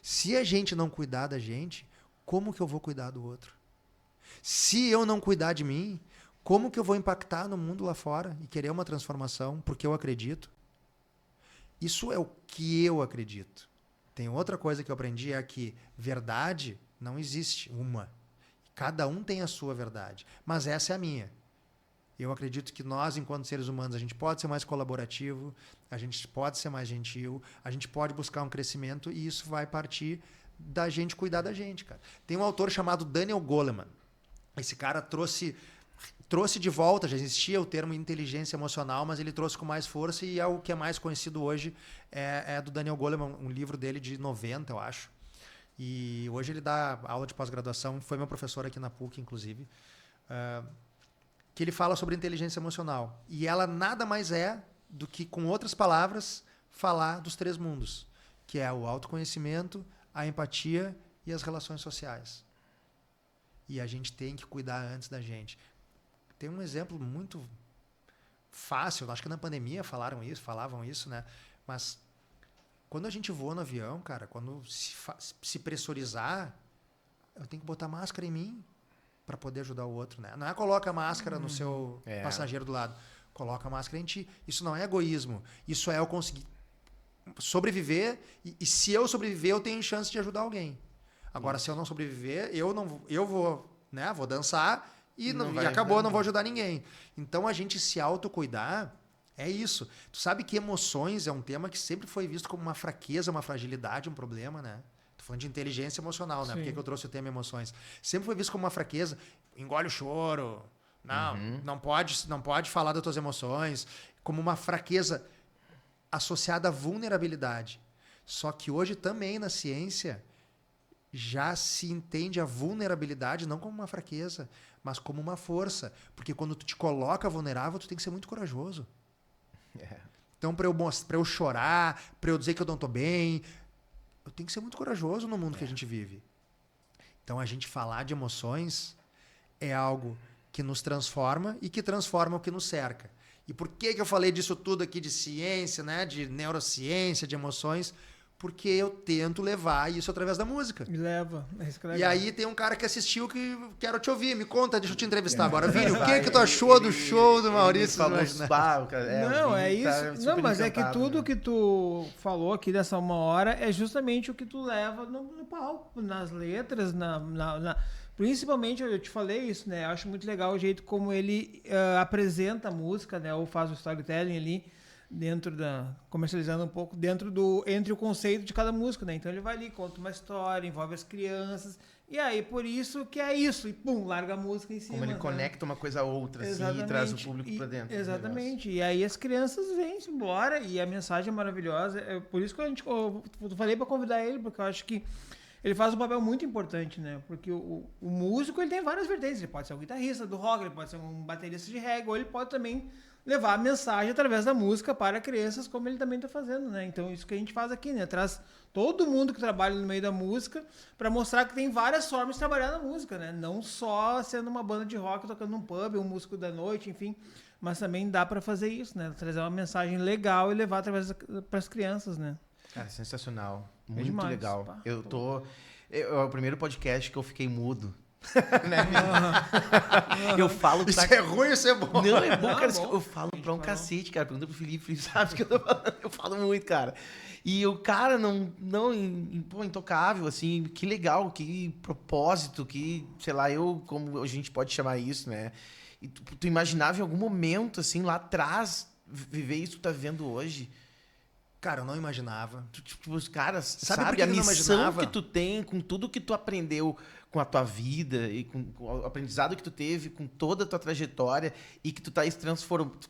Se a gente não cuidar da gente, como que eu vou cuidar do outro? Se eu não cuidar de mim, como que eu vou impactar no mundo lá fora e querer uma transformação porque eu acredito? Isso é o que eu acredito. Tem outra coisa que eu aprendi, é que verdade não existe uma. Cada um tem a sua verdade, mas essa é a minha. Eu acredito que nós, enquanto seres humanos, a gente pode ser mais colaborativo, a gente pode ser mais gentil, a gente pode buscar um crescimento e isso vai partir da gente cuidar da gente, cara. Tem um autor chamado Daniel Goleman. Esse cara trouxe de volta, já existia o termo inteligência emocional, mas ele trouxe com mais força e é o que é mais conhecido hoje, é do Daniel Goleman, um livro dele de 90, eu acho. E hoje ele dá aula de pós-graduação, foi meu professor aqui na PUC, inclusive, que ele fala sobre inteligência emocional. E ela nada mais é do que, com outras palavras, falar dos 3 mundos, que é o autoconhecimento, a empatia e as relações sociais. E a gente tem que cuidar antes da gente. Tem um exemplo muito fácil, acho que na pandemia falavam isso, né? Mas quando a gente voa no avião, cara, quando se pressurizar, eu tenho que botar máscara em mim para poder ajudar o outro, né? Não é coloca a máscara no seu passageiro do lado, coloca a máscara em ti. Isso não é egoísmo, isso é eu conseguir sobreviver e se eu sobreviver, eu tenho chance de ajudar alguém. Agora, se eu não sobreviver, eu vou, né? Vou dançar e acabou, não vou ajudar ninguém. Então, a gente se autocuidar é isso. Tu sabe que emoções é um tema que sempre foi visto como uma fraqueza, uma fragilidade, um problema, né? Tô falando de inteligência emocional, né? Por que eu trouxe o tema emoções? Sempre foi visto como uma fraqueza. Engole o choro. Não pode falar das tuas emoções. Como uma fraqueza associada à vulnerabilidade. Só que hoje também na ciência já se entende a vulnerabilidade não como uma fraqueza, mas como uma força. Porque quando tu te coloca vulnerável, tu tem que ser muito corajoso. Então, para eu chorar, para eu dizer que eu não estou bem, eu tenho que ser muito corajoso no mundo que a gente vive. Então, a gente falar de emoções é algo que nos transforma e que transforma o que nos cerca. E por que eu falei disso tudo aqui de ciência, né? De neurociência, de emoções? Porque eu tento levar isso através da música. Leva. E aí tem um cara que assistiu que quero te ouvir. Me conta, deixa eu te entrevistar agora. Vini, o que tu achou do show do Maurício? Não, é isso. Não, mas é que tudo que tu falou aqui dessa 1 hora é justamente o que tu leva no palco, nas letras, principalmente, eu te falei isso, né? Eu acho muito legal o jeito como ele apresenta a música, né? Ou faz o storytelling ali, comercializando um pouco, entre o conceito de cada música, né? Então ele vai ali, conta uma história, envolve as crianças, e aí por isso que é isso, e pum, larga a música em cima. Como ele conecta uma coisa a outra, assim, e traz o público pra dentro. Exatamente, e aí as crianças vêm-se embora, e a mensagem é maravilhosa, é por isso que eu falei pra convidar ele, porque eu acho que ele faz um papel muito importante, né? Porque o músico, ele tem várias vertentes, ele pode ser um guitarrista do rock, ele pode ser um baterista de reggae, ou ele pode também levar a mensagem através da música para crianças, como ele também está fazendo, né? Então, isso que a gente faz aqui, né? Traz todo mundo que trabalha no meio da música para mostrar que tem várias formas de trabalhar na música, né? Não só sendo uma banda de rock tocando num pub, um músico da noite, enfim, mas também dá para fazer isso, né? Trazer uma mensagem legal e levar através para as crianças, né? Cara, sensacional. Muito demais, legal. Pá. É o primeiro podcast que eu fiquei mudo. Né? Eu falo Isso é ruim, isso é bom. Não, é bom, Ah, cara. bom. Eu falo pra um falou. cacete, cara. Pergunta pro Felipe sabe o que eu tô falando. Eu falo muito, cara. E o cara pô, intocável, assim, que legal, que propósito, que, sei lá, como a gente pode chamar isso, né? E tu imaginava em algum momento, assim, lá atrás, viver isso que tu tá vivendo hoje? Cara, eu não imaginava. Tipo, os caras, Sabe por sabe, que a eu não missão imaginava? que tu tem, com tudo que tu aprendeu com a tua vida e com o aprendizado que tu teve, com toda a tua trajetória e que tu tá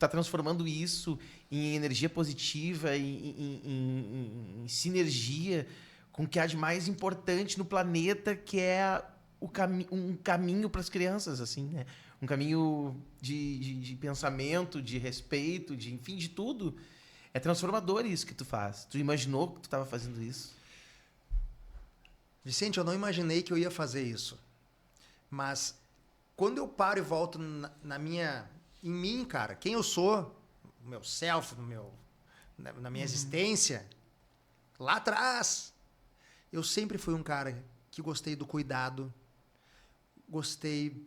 transformando isso em energia positiva, em sinergia com o que há de mais importante no planeta, que é um caminho para as crianças, assim, né? Um caminho de pensamento, de respeito, enfim, de tudo. É transformador isso que tu faz. Tu imaginou que tu estava fazendo isso? Vicente, eu não imaginei que eu ia fazer isso. Mas quando eu paro e volto em mim, cara, quem eu sou, o meu self, na minha existência, lá atrás, eu sempre fui um cara que gostei do cuidado, gostei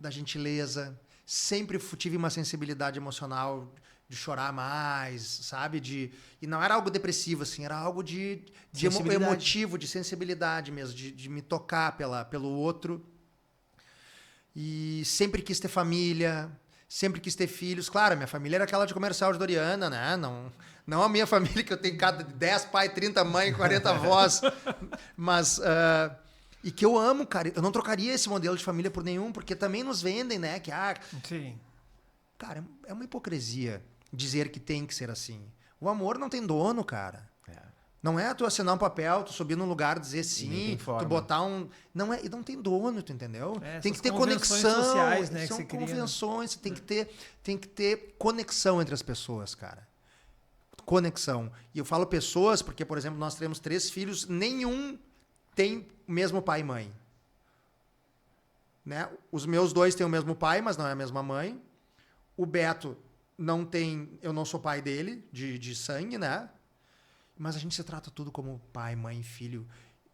da gentileza, sempre tive uma sensibilidade emocional de chorar mais, sabe? E não era algo depressivo, assim, era algo de emotivo, de sensibilidade mesmo, de me tocar pelo outro. E sempre quis ter família, sempre quis ter filhos. Claro, minha família era aquela de comercial de Doriana, né? Não a minha família, que eu tenho cada 10 pai, 30 mãe, 40 avós. Mas... e que eu amo, cara. Eu não trocaria esse modelo de família por nenhum, porque também nos vendem, né? Sim. Cara, é uma hipocrisia dizer que tem que ser assim. O amor não tem dono, cara. Não é tu assinar um papel, tu subir num lugar, dizer sim, tu botar um... Não é, e não tem dono, tu entendeu? Tem que ter conexão. Sociais, né, são que você convenções, tem que ter conexão entre as pessoas, cara. Conexão. E eu falo pessoas porque, por exemplo, nós temos 3 filhos, nenhum tem o mesmo pai e mãe. Né? Os meus 2 têm o mesmo pai, mas não é a mesma mãe. O Beto não tem... Eu não sou pai dele, de sangue, né? Mas a gente se trata tudo como pai, mãe, filho.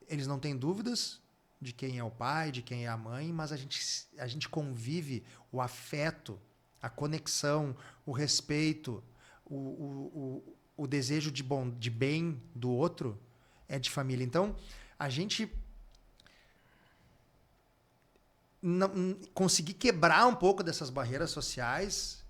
Eles não têm dúvidas de quem é o pai, de quem é a mãe, mas a gente convive o afeto, a conexão, o respeito, o desejo de bem do outro é de família. Então, a gente conseguir quebrar um pouco dessas barreiras sociais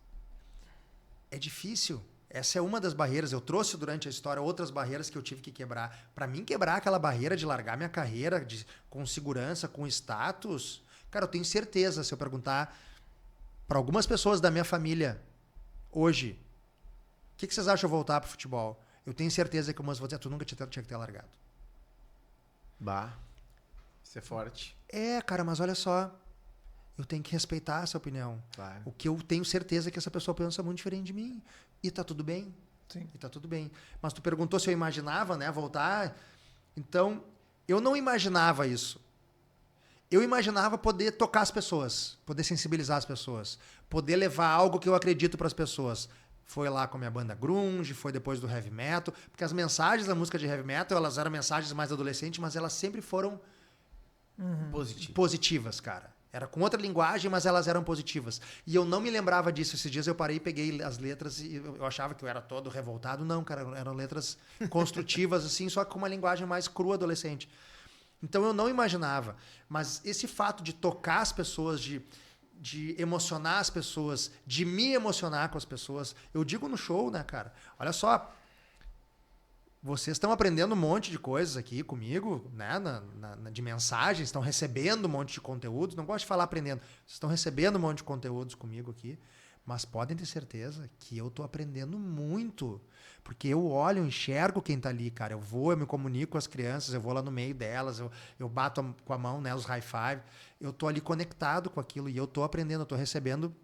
é difícil. Essa é uma das barreiras. Eu trouxe durante a história outras barreiras que eu tive que quebrar. Para mim, quebrar aquela barreira de largar minha carreira com segurança, com status, cara, eu tenho certeza, se eu perguntar para algumas pessoas da minha família hoje, o que vocês acham de eu voltar pro futebol? Eu tenho certeza que umas vão dizer, tu nunca tinha que ter largado. Bah, isso é forte. Cara, mas olha só, eu tenho que respeitar essa opinião. Claro. O que eu tenho certeza é que essa pessoa pensa muito diferente de mim. E tá tudo bem. Sim. E tá tudo bem. Mas tu perguntou se eu imaginava, né, voltar. Então, eu não imaginava isso. Eu imaginava poder tocar as pessoas, poder sensibilizar as pessoas, poder levar algo que eu acredito para as pessoas. Foi lá com a minha banda grunge, foi depois do heavy metal, porque as mensagens da música de heavy metal, elas eram mensagens mais adolescentes, mas elas sempre foram positivas, cara. Era com outra linguagem, mas elas eram positivas. E eu não me lembrava disso. Esses dias eu parei e peguei as letras e eu achava que eu era todo revoltado. Não, cara, eram letras construtivas, assim, só que com uma linguagem mais crua adolescente. Então eu não imaginava. Mas esse fato de tocar as pessoas, de emocionar as pessoas, de me emocionar com as pessoas. Eu digo no show, né, cara? Olha só, vocês estão aprendendo um monte de coisas aqui comigo, né? De mensagens, estão recebendo um monte de conteúdos. Não gosto de falar aprendendo. Vocês estão recebendo um monte de conteúdos comigo aqui. Mas podem ter certeza que eu estou aprendendo muito. Porque eu olho, eu enxergo quem está ali, cara. Eu me comunico com as crianças, eu vou lá no meio delas, eu bato com a mão, né, os high five. Eu estou ali conectado com aquilo e eu estou aprendendo, eu estou recebendo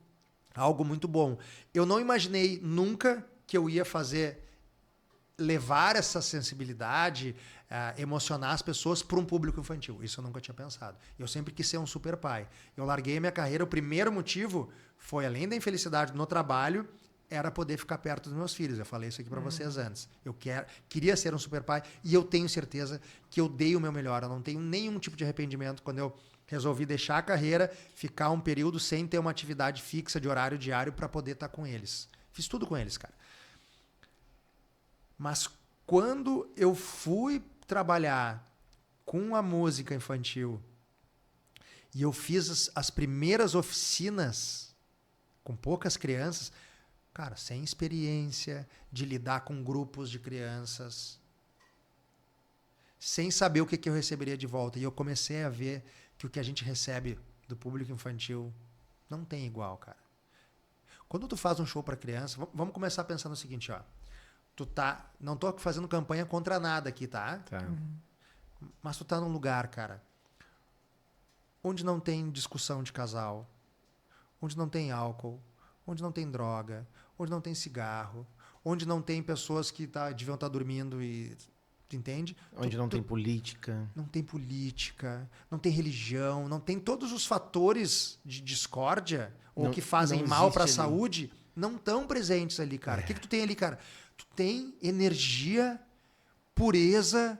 algo muito bom. Eu não imaginei nunca que eu ia levar essa sensibilidade, emocionar as pessoas para um público infantil. Isso eu nunca tinha pensado. Eu sempre quis ser um super pai. Eu larguei a minha carreira, o primeiro motivo foi, além da infelicidade no trabalho, era poder ficar perto dos meus filhos. Eu falei isso aqui para vocês antes. Eu queria ser um super pai e eu tenho certeza que eu dei o meu melhor. Eu não tenho nenhum tipo de arrependimento quando eu resolvi deixar a carreira, ficar um período sem ter uma atividade fixa de horário diário para poder estar com eles. Fiz tudo com eles, cara. Mas quando eu fui trabalhar com a música infantil e eu fiz as primeiras oficinas com poucas crianças, cara, sem experiência de lidar com grupos de crianças, sem saber o que eu receberia de volta. E eu comecei a ver que o que a gente recebe do público infantil não tem igual, cara. Quando tu faz um show para criança, vamos começar pensando o seguinte, ó. Não tô fazendo campanha contra nada aqui, tá? Tá. Mas tu tá num lugar, cara, onde não tem discussão de casal, onde não tem álcool, onde não tem droga, onde não tem cigarro, onde não tem pessoas que deviam estar dormindo e... Tu entende? Onde não tem política. Não tem política, não tem religião, não tem todos os fatores de discórdia ou Não- que fazem não mal para a existe ali. saúde, não estão presentes ali, cara. O que tu tem ali, cara? Tu tem energia, pureza,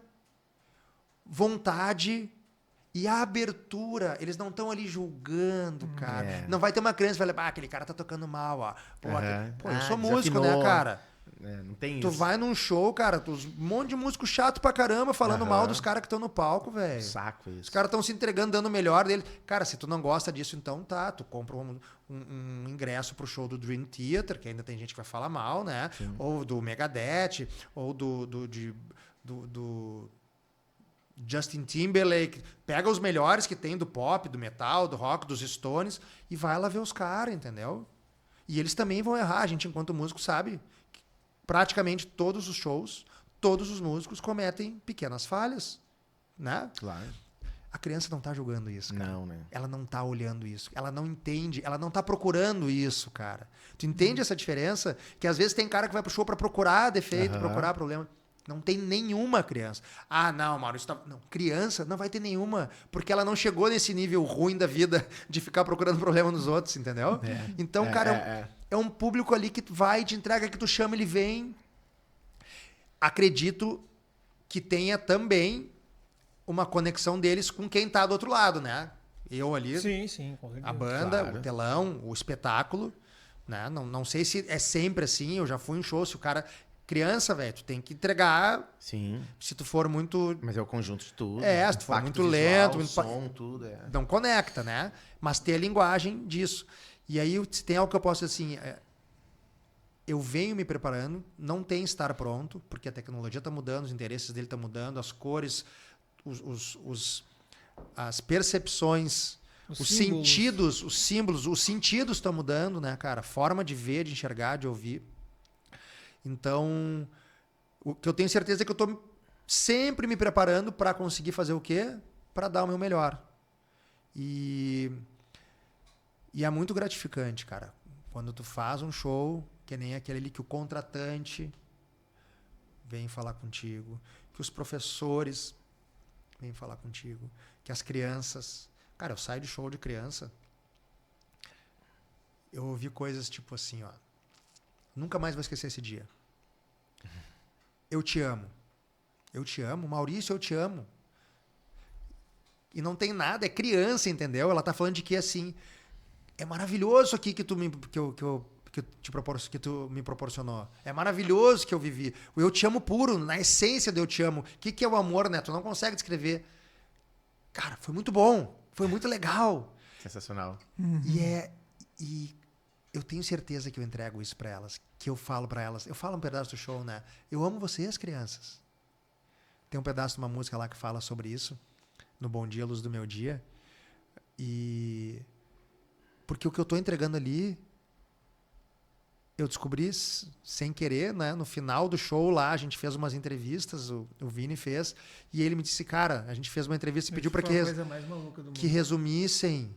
vontade e abertura. Eles não estão ali julgando, cara. É. Não vai ter uma criança que vai falar, aquele cara tá tocando mal, ó. Pô, Aham. eu sou Ah, músico, desafinou. né, cara? Não tem Tu isso. vai num show, cara, um monte de músico chato pra caramba falando Aham. mal dos caras que estão no palco, velho. Saco isso. Os caras estão se entregando, dando o melhor dele. Cara, se tu não gosta disso, então tá. Tu compra um ingresso pro show do Dream Theater, que ainda tem gente que vai falar mal, né? Sim. Ou do Megadeth, ou do Justin Timberlake. Pega os melhores que tem do pop, do metal, do rock, dos Stones e vai lá ver os caras, entendeu? E eles também vão errar. A gente, enquanto músico, sabe que praticamente todos os shows, todos os músicos cometem pequenas falhas, né? Claro. A criança não tá julgando isso, cara. Não, né? Ela não tá olhando isso. Ela não entende. Ela não tá procurando isso, cara. Tu entende essa diferença? Que às vezes tem cara que vai pro show pra procurar defeito, Aham. procurar problema. Não tem nenhuma criança. Ah, não, Maurício. Não, criança não vai ter nenhuma. Porque ela não chegou nesse nível ruim da vida de ficar procurando problema nos outros, entendeu? Então, cara, é um público ali que vai, te entrega, que tu chama, ele vem. Acredito que tenha também uma conexão deles com quem tá do outro lado, né? Eu ali, Sim, com certeza. a banda, Claro. o telão, o espetáculo, né? Não sei se é sempre assim, eu já fui em show, se o cara... Criança, velho, tu tem que entregar, Sim. se tu for muito... Mas é o conjunto de tudo. É, se tu for Impacto muito visual, lento, muito som, tudo. É. não conecta, né? Mas ter a linguagem disso. E aí, se tem algo que eu posso dizer assim, eu venho me preparando, não tem estar pronto, porque a tecnologia está mudando, os interesses dele estão mudando, as cores, as percepções, os símbolos. sentidos, os símbolos, os sentidos estão mudando, né, cara? A forma de ver, de enxergar, de ouvir. Então, o que eu tenho certeza é que eu estou sempre me preparando para conseguir fazer o quê? Para dar o meu melhor. E é muito gratificante, cara. Quando tu faz um show, que nem aquele ali que o contratante vem falar contigo, que os professores vêm falar contigo, que as crianças... Cara, eu saio de show de criança, eu ouvi coisas tipo assim, ó. Nunca mais vou esquecer esse dia. Eu te amo. Eu te amo. Maurício, eu te amo. E não tem nada, é criança, entendeu? Ela tá falando de que assim, é maravilhoso aqui que tu me proporcionou. É maravilhoso que eu vivi. O eu te amo puro, na essência do eu te amo. O que é o amor, né? Tu não consegue descrever. Cara, foi muito bom. Foi muito legal. Sensacional. E eu tenho certeza que eu entrego isso pra elas, que eu falo pra elas. Eu falo um pedaço do show, né? Eu amo vocês, crianças. Tem um pedaço de uma música lá que fala sobre isso, no Bom Dia, Luz do Meu Dia. E porque o que eu tô entregando ali, eu descobri sem querer, né? No final do show lá, a gente fez umas entrevistas, o Vini fez, e ele me disse, cara, a gente fez uma entrevista e pediu para Foi a coisa mais maluca do mundo. que resumissem.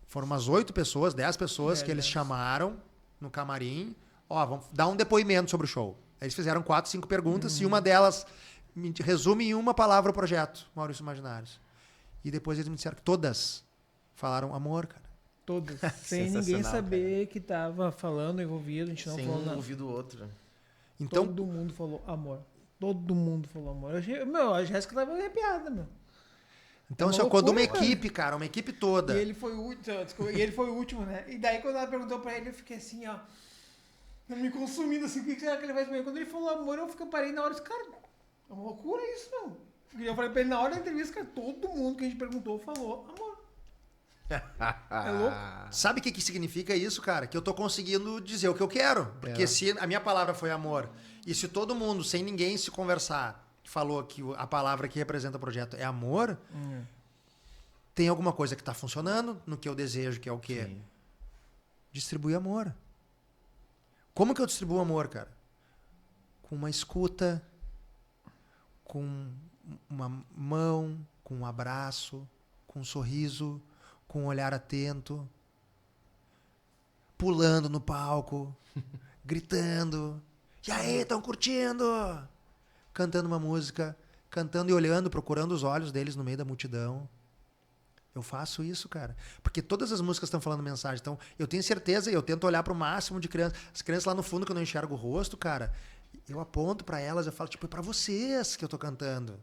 Foram umas 8 pessoas, 10 pessoas que eles 10. chamaram no camarim. Ó, vamos dar um depoimento sobre o show. Aí eles fizeram 4, 5 perguntas e uma delas resume em uma palavra o projeto, Maurício Imaginários. E depois eles me disseram que todas falaram amor, cara. Todas. Sem ninguém saber que tava falando, envolvido, a gente não Sem falou um nada. ouvido o outro. Então, Todo mundo falou amor. Todo mundo falou amor. A Jéssica tava arrepiada, meu. então É uma assim, quando uma loucura, cara. equipe, cara, uma equipe toda. E ele foi o último, desculpa, e ele foi o último, né? E daí quando ela perguntou pra ele, eu fiquei assim, ó, me consumindo assim, o que será que ele vai comer? Quando ele falou amor, eu parei na hora, disse, cara, é uma loucura isso, não. E eu falei pra ele na hora da entrevista, cara, todo mundo que a gente perguntou falou amor. É louco. Sabe o que significa isso, cara? Que eu tô conseguindo dizer o que eu quero. Porque se a minha palavra foi amor, e se todo mundo, sem ninguém se conversar, falou que a palavra que representa o projeto é amor, tem alguma coisa que tá funcionando no que eu desejo, que é o quê? Sim. Distribuir amor. Como que eu distribuo amor, cara? Com uma escuta, com uma mão, com um abraço, com um sorriso, com um olhar atento, pulando no palco, gritando, e aí, estão curtindo? Cantando uma música, cantando e olhando, procurando os olhos deles no meio da multidão. Eu faço isso, cara. Porque todas as músicas estão falando mensagem. Então, eu tenho certeza e eu tento olhar para o máximo de crianças. As crianças lá no fundo, que eu não enxergo o rosto, cara, eu aponto para elas, eu falo, tipo, é para vocês que eu tô cantando.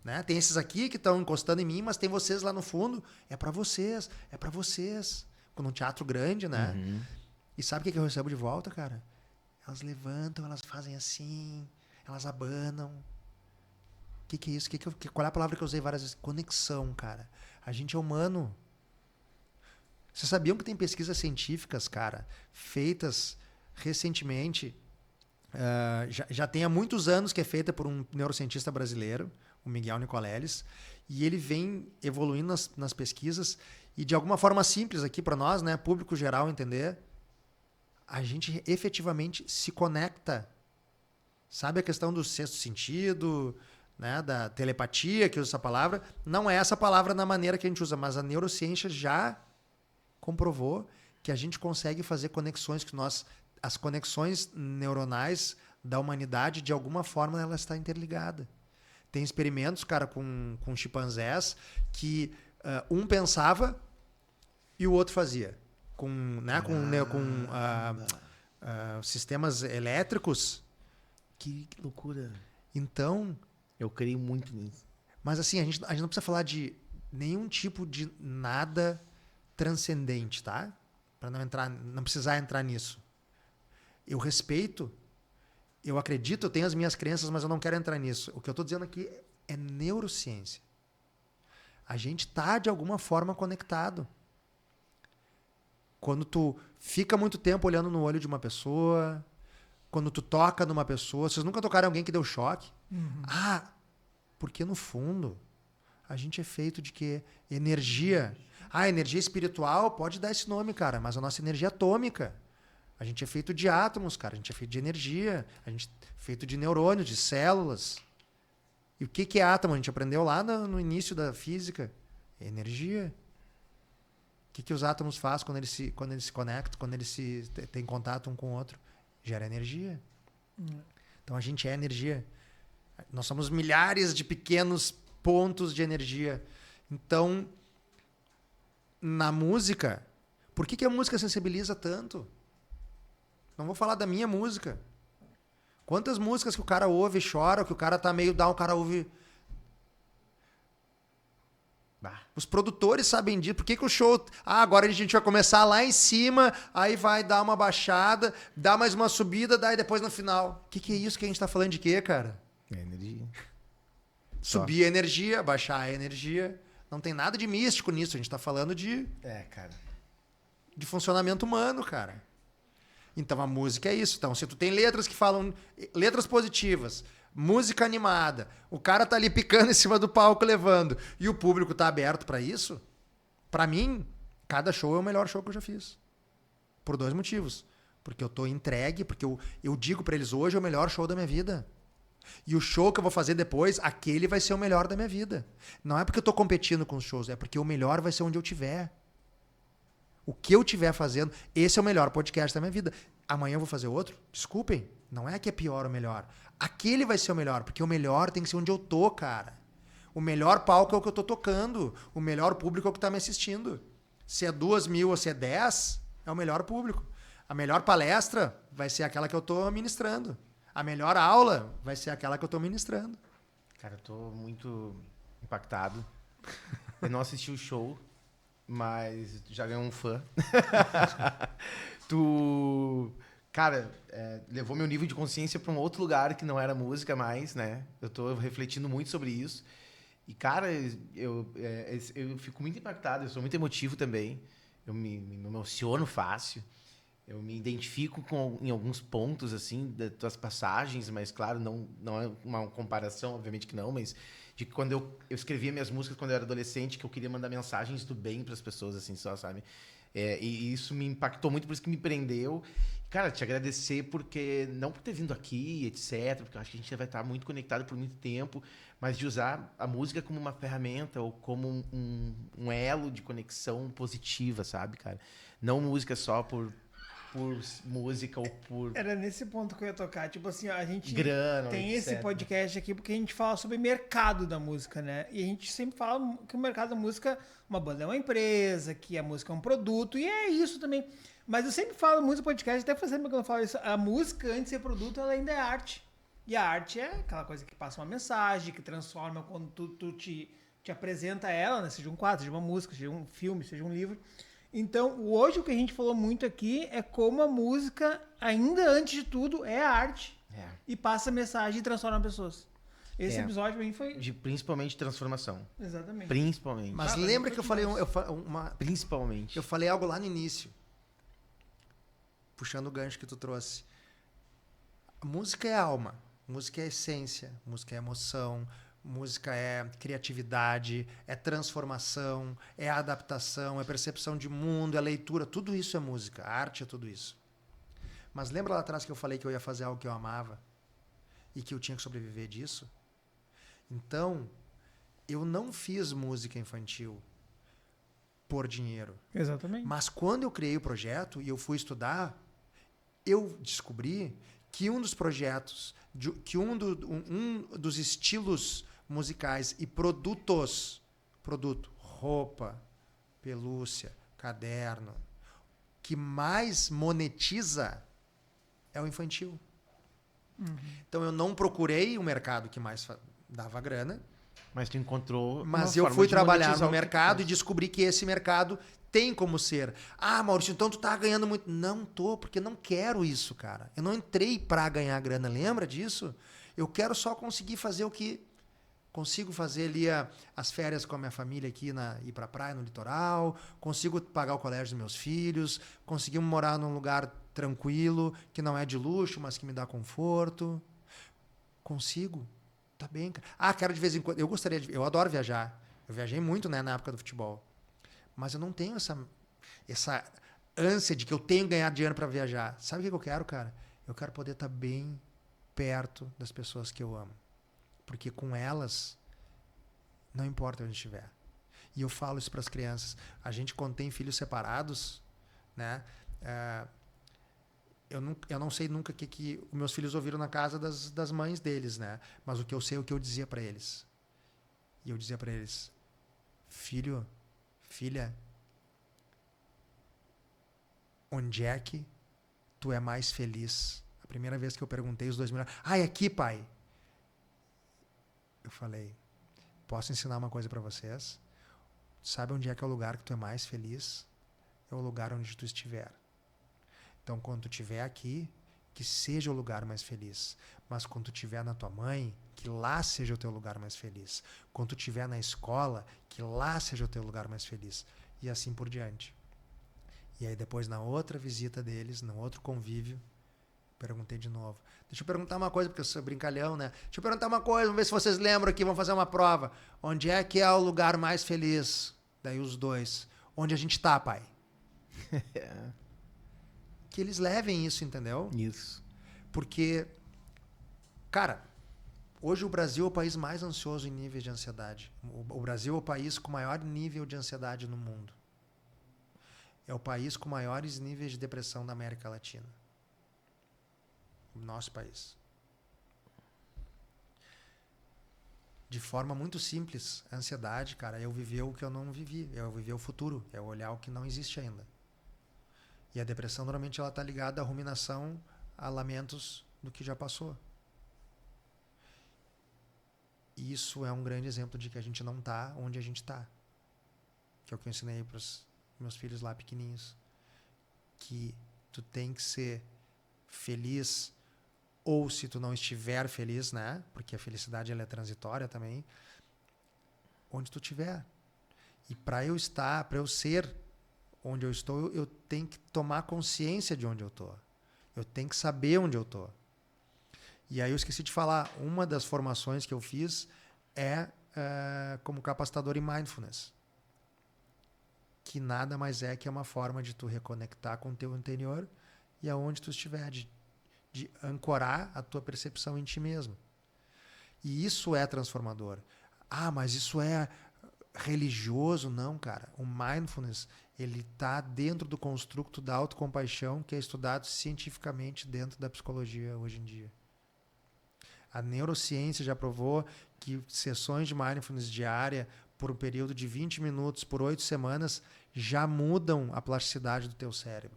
Né? Tem esses aqui que estão encostando em mim, mas tem vocês lá no fundo. É para vocês, é para vocês. Quando um teatro grande, né? Uhum. E sabe o que eu recebo de volta, cara? Elas levantam, elas fazem assim, elas abanam. O que é isso? Qual é a palavra que eu usei várias vezes? Conexão, cara. A gente é humano. Vocês sabiam que tem pesquisas científicas, cara, feitas recentemente, já tem há muitos anos que é feita por um neurocientista brasileiro, o Miguel Nicoleles, e ele vem evoluindo nas pesquisas e de alguma forma simples aqui para nós, né, público geral entender, a gente efetivamente se conecta. Sabe a questão do sexto sentido, né, da telepatia, que usa essa palavra? Não é essa palavra na maneira que a gente usa, mas a neurociência já comprovou que a gente consegue fazer conexões, as conexões neuronais da humanidade, de alguma forma, ela está interligada. Tem experimentos, cara, com chimpanzés que um pensava e o outro fazia. Com sistemas elétricos. Que loucura. Então, Eu creio muito nisso. mas assim, a gente não precisa falar de nenhum tipo de nada transcendente, tá? Para não precisar entrar nisso. Eu respeito, eu acredito, eu tenho as minhas crenças, mas eu não quero entrar nisso. O que eu estou dizendo aqui é neurociência. A gente está, de alguma forma, conectado. Quando tu fica muito tempo olhando no olho de uma pessoa, quando tu toca numa pessoa, vocês nunca tocaram em alguém que deu choque? Uhum. Porque no fundo, a gente é feito de quê? Energia. Energia espiritual pode dar esse nome, cara, mas a nossa energia é atômica. A gente é feito de átomos, cara. A gente é feito de energia. A gente é feito de neurônios, de células. E o que é átomo? A gente aprendeu lá no início da física. É energia. O que os átomos fazem quando eles se conectam, quando eles têm contato um com o outro? Gera energia. Então a gente é energia. Nós somos milhares de pequenos pontos de energia. Então, na música, por que a música sensibiliza tanto? Não vou falar da minha música. Quantas músicas que o cara ouve e chora, que o cara tá meio down, o cara ouve... Os produtores sabem disso. Por que o show... agora a gente vai começar lá em cima, aí vai dar uma baixada, dá mais uma subida, daí depois no final. O que é isso que a gente tá falando de quê, cara? É energia. Subir a energia, baixar a energia. Não tem nada de místico nisso. A gente tá falando de Cara. funcionamento humano, cara. Então a música é isso. Então, se tu tem letras que falam... letras positivas... música animada, o cara tá ali picando em cima do palco levando e o público tá aberto pra isso, pra mim, cada show é o melhor show que eu já fiz. Por 2 motivos. Porque eu tô entregue, porque eu digo pra eles, hoje é o melhor show da minha vida. E o show que eu vou fazer depois, aquele vai ser o melhor da minha vida. Não é porque eu tô competindo com os shows, é porque o melhor vai ser onde eu tiver. O que eu tiver fazendo, esse é o melhor podcast da minha vida. Amanhã eu vou fazer outro? Desculpem, não é que é pior ou melhor. Aquele vai ser o melhor, porque o melhor tem que ser onde eu tô, cara. O melhor palco é o que eu tô tocando. O melhor público é o que tá me assistindo. Se é 2.000 ou se é 10, é o melhor público. A melhor palestra vai ser aquela que eu tô ministrando. A melhor aula vai ser aquela que eu tô ministrando. Cara, eu tô muito impactado. Eu não assisti o show, mas já ganhei um fã. Tu, cara, levou meu nível de consciência pra um outro lugar que não era música mais, né? Eu tô refletindo muito sobre isso. E, cara, eu fico muito impactado, eu sou muito emotivo também. Eu me emociono fácil. Eu me identifico em alguns pontos, assim, das tuas passagens, mas, claro, não é uma comparação, obviamente que não, mas de que quando eu escrevia minhas músicas quando eu era adolescente, que eu queria mandar mensagens do bem para as pessoas, assim, só, sabe? E isso me impactou muito, por isso que me prendeu. Cara, te agradecer porque, não por ter vindo aqui, etc., porque eu acho que a gente vai estar muito conectado por muito tempo, mas de usar a música como uma ferramenta ou como um elo de conexão positiva, sabe, cara? Não música só por música ou por Era nesse ponto que eu ia tocar. Tipo assim, ó, a gente grana, tem etc. esse podcast aqui porque a gente fala sobre mercado da música, né? E a gente sempre fala que o mercado da música, uma banda é uma empresa, que a música é um produto, e é isso também. Mas eu sempre falo muito no podcast, até fazendo quando eu falo isso, a música, antes de ser produto, ela ainda é arte. E a arte é aquela coisa que passa uma mensagem, que transforma quando tu te apresenta ela, né? Seja um quadro, seja uma música, seja um filme, seja um livro. Então, hoje o que a gente falou muito aqui é como a música, ainda antes de tudo, é arte. E passa mensagem e transforma pessoas. Esse episódio pra mim foi... Principalmente transformação. Exatamente. Principalmente. Mas lembra que eu falei Principalmente. eu falei algo lá no início. Puxando o gancho que tu trouxe. A música é alma. Música é essência. Música é emoção. Música é criatividade, é transformação, é adaptação, é percepção de mundo, é leitura. Tudo isso é música. A arte é tudo isso. Mas lembra lá atrás que eu falei que eu ia fazer algo que eu amava? E que eu tinha que sobreviver disso? Então, eu não fiz música infantil por dinheiro. Exatamente. Mas quando eu criei o projeto e eu fui estudar, eu descobri que um dos projetos, que um dos estilos musicais e produto, roupa, pelúcia, caderno, que mais monetiza é o infantil. Então eu não procurei o mercado que mais dava grana, Mas tu encontrou. mas uma eu forma fui de trabalhar monetizar no o que tu mercado faz. e descobri que esse mercado tem como ser. Ah, Maurício, então tu tá ganhando muito. Não tô, porque não quero isso, cara. Eu não entrei pra ganhar grana, lembra disso? Eu quero só conseguir fazer o que consigo fazer ali as férias com a minha família aqui, ir pra praia, no litoral, consigo pagar o colégio dos meus filhos, conseguimos morar num lugar tranquilo, que não é de luxo, mas que me dá conforto. Consigo. Tá bem, cara. Ah, quero de vez em quando. Eu adoro viajar. Eu viajei muito, né, na época do futebol. Mas eu não tenho essa ânsia de que eu tenho que ganhar dinheiro para viajar. Sabe o que eu quero, cara? Eu quero poder estar bem perto das pessoas que eu amo. Porque com elas, não importa onde estiver. E eu falo isso para as crianças. A gente, quando tem filhos separados, né? Eu não sei nunca o que os meus filhos ouviram na casa das mães deles, né? Mas o que eu sei é o que eu dizia para eles. E eu dizia para eles: filho, filha, onde é que tu é mais feliz? A primeira vez que eu perguntei, os dois me olharam: é aqui, pai. Eu falei: posso ensinar uma coisa para vocês? Sabe onde é que é o lugar que tu é mais feliz? É o lugar onde tu estiver. Então, quando tu estiver aqui, que seja o lugar mais feliz. Mas quando tu estiver na tua mãe, que lá seja o teu lugar mais feliz. Quando tu estiver na escola, que lá seja o teu lugar mais feliz. E assim por diante. E aí depois, na outra visita deles, no outro convívio, perguntei de novo. Deixa eu perguntar uma coisa, porque eu sou brincalhão, né? Deixa eu perguntar uma coisa, vamos ver se vocês lembram aqui, vamos fazer uma prova. Onde é que é o lugar mais feliz? Daí os dois. Onde a gente tá, pai? Que eles levem isso, entendeu? Isso. Porque, cara, hoje o Brasil é o país mais ansioso em níveis de ansiedade. O Brasil é o país com maior nível de ansiedade no mundo. É o país com maiores níveis de depressão da América Latina. O nosso país. de forma muito simples. A ansiedade, cara, é eu viver o que eu não vivi. É eu viver o futuro. É eu olhar o que não existe ainda. E a depressão, normalmente, ela está ligada à ruminação, a lamentos do que já passou. E isso é um grande exemplo de que a gente não está onde a gente está. Que é o que eu ensinei para os meus filhos lá pequenininhos. Que tu tem que ser feliz, ou se tu não estiver feliz, né? Porque a felicidade ela é transitória também, onde tu estiver. E para eu estar, para eu ser onde eu estou, eu tenho que tomar consciência de onde eu estou. Eu tenho que saber onde eu estou. E aí eu esqueci de falar, uma das formações que eu fiz é como capacitador em mindfulness. Que nada mais é que uma forma de tu reconectar com o teu interior e aonde tu estiver, de ancorar a tua percepção em ti mesmo. E isso é transformador. Ah, mas isso é religioso? Não, cara. O mindfulness, ele está dentro do construto da autocompaixão que é estudado cientificamente dentro da psicologia hoje em dia. A neurociência já provou que sessões de mindfulness diária por um período de 20 minutos, por 8 semanas, já mudam a plasticidade do teu cérebro.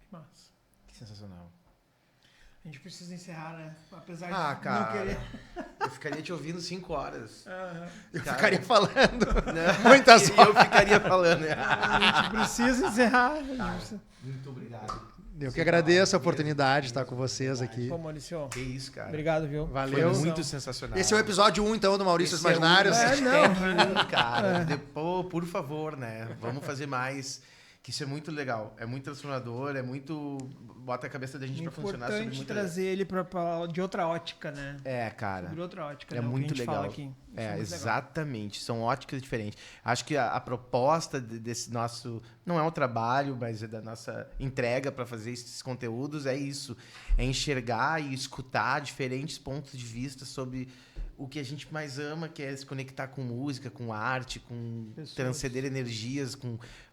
Que massa. Que sensacional. A gente precisa encerrar, né? Apesar de cara, não querer. Eu ficaria te ouvindo 5 horas. Eu Cara, ficaria falando Não, muitas e horas. eu ficaria falando. A gente precisa encerrar. Muito obrigado. Eu que agradeço a oportunidade de estar com vocês aqui. Pô, Maurício. Que isso, cara. Obrigado, viu? Valeu. Foi muito sensacional. Esse é o episódio 1, então, do Maurício Esse Imaginários. não. Cara, depois, por favor, né? Vamos fazer mais. Que isso é muito legal. É muito transformador, é muito... Bota a cabeça da gente pra funcionar. É importante muita... trazer ele de outra ótica, né? É, cara. De outra ótica, É né? muito o que a gente legal. fala aqui. Isso É, muito legal. exatamente. São óticas diferentes. Acho que a proposta desse nosso... Não é um trabalho, mas é da nossa entrega para fazer esses conteúdos. É isso. É enxergar e escutar diferentes pontos de vista sobre o que a gente mais ama, que é se conectar com música, com arte, com Pessoas. transcender energias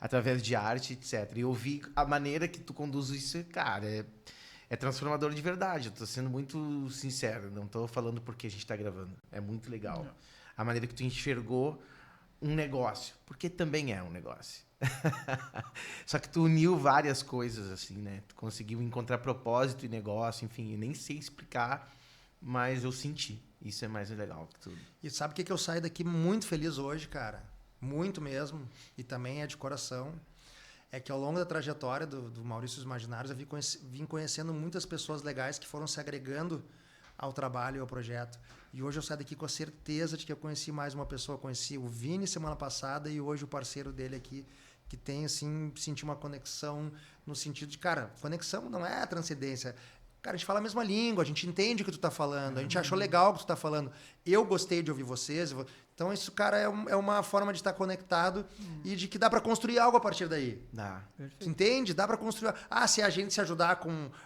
através de arte, etc. E ouvir a maneira que tu conduz isso, cara, é transformador de verdade. Eu tô sendo muito sincero, não tô falando porque a gente tá gravando. É muito legal. Não. A maneira que tu enxergou um negócio, porque também é um negócio. Só que tu uniu várias coisas, assim, né? Tu conseguiu encontrar propósito e negócio, enfim, eu nem sei explicar, mas eu senti. Isso é mais legal que tudo. E sabe o que eu saio daqui muito feliz hoje, cara? Muito mesmo. E também é de coração. É que ao longo da trajetória do Maurício Imaginários, eu vim conhecendo muitas pessoas legais que foram se agregando ao trabalho e ao projeto. E hoje eu saio daqui com a certeza de que eu conheci mais uma pessoa. Eu conheci o Vini semana passada e hoje o parceiro dele aqui, que tem, assim, senti uma conexão no sentido de, cara, conexão não é transcendência. Cara, a gente fala a mesma língua, a gente entende o que tu tá falando, a gente achou legal o que tu tá falando. Eu gostei de ouvir vocês. Então isso, cara, é uma forma de estar conectado e de que dá para construir algo a partir daí. Dá. Perfeito. Entende? Dá para construir. Se a gente se ajudar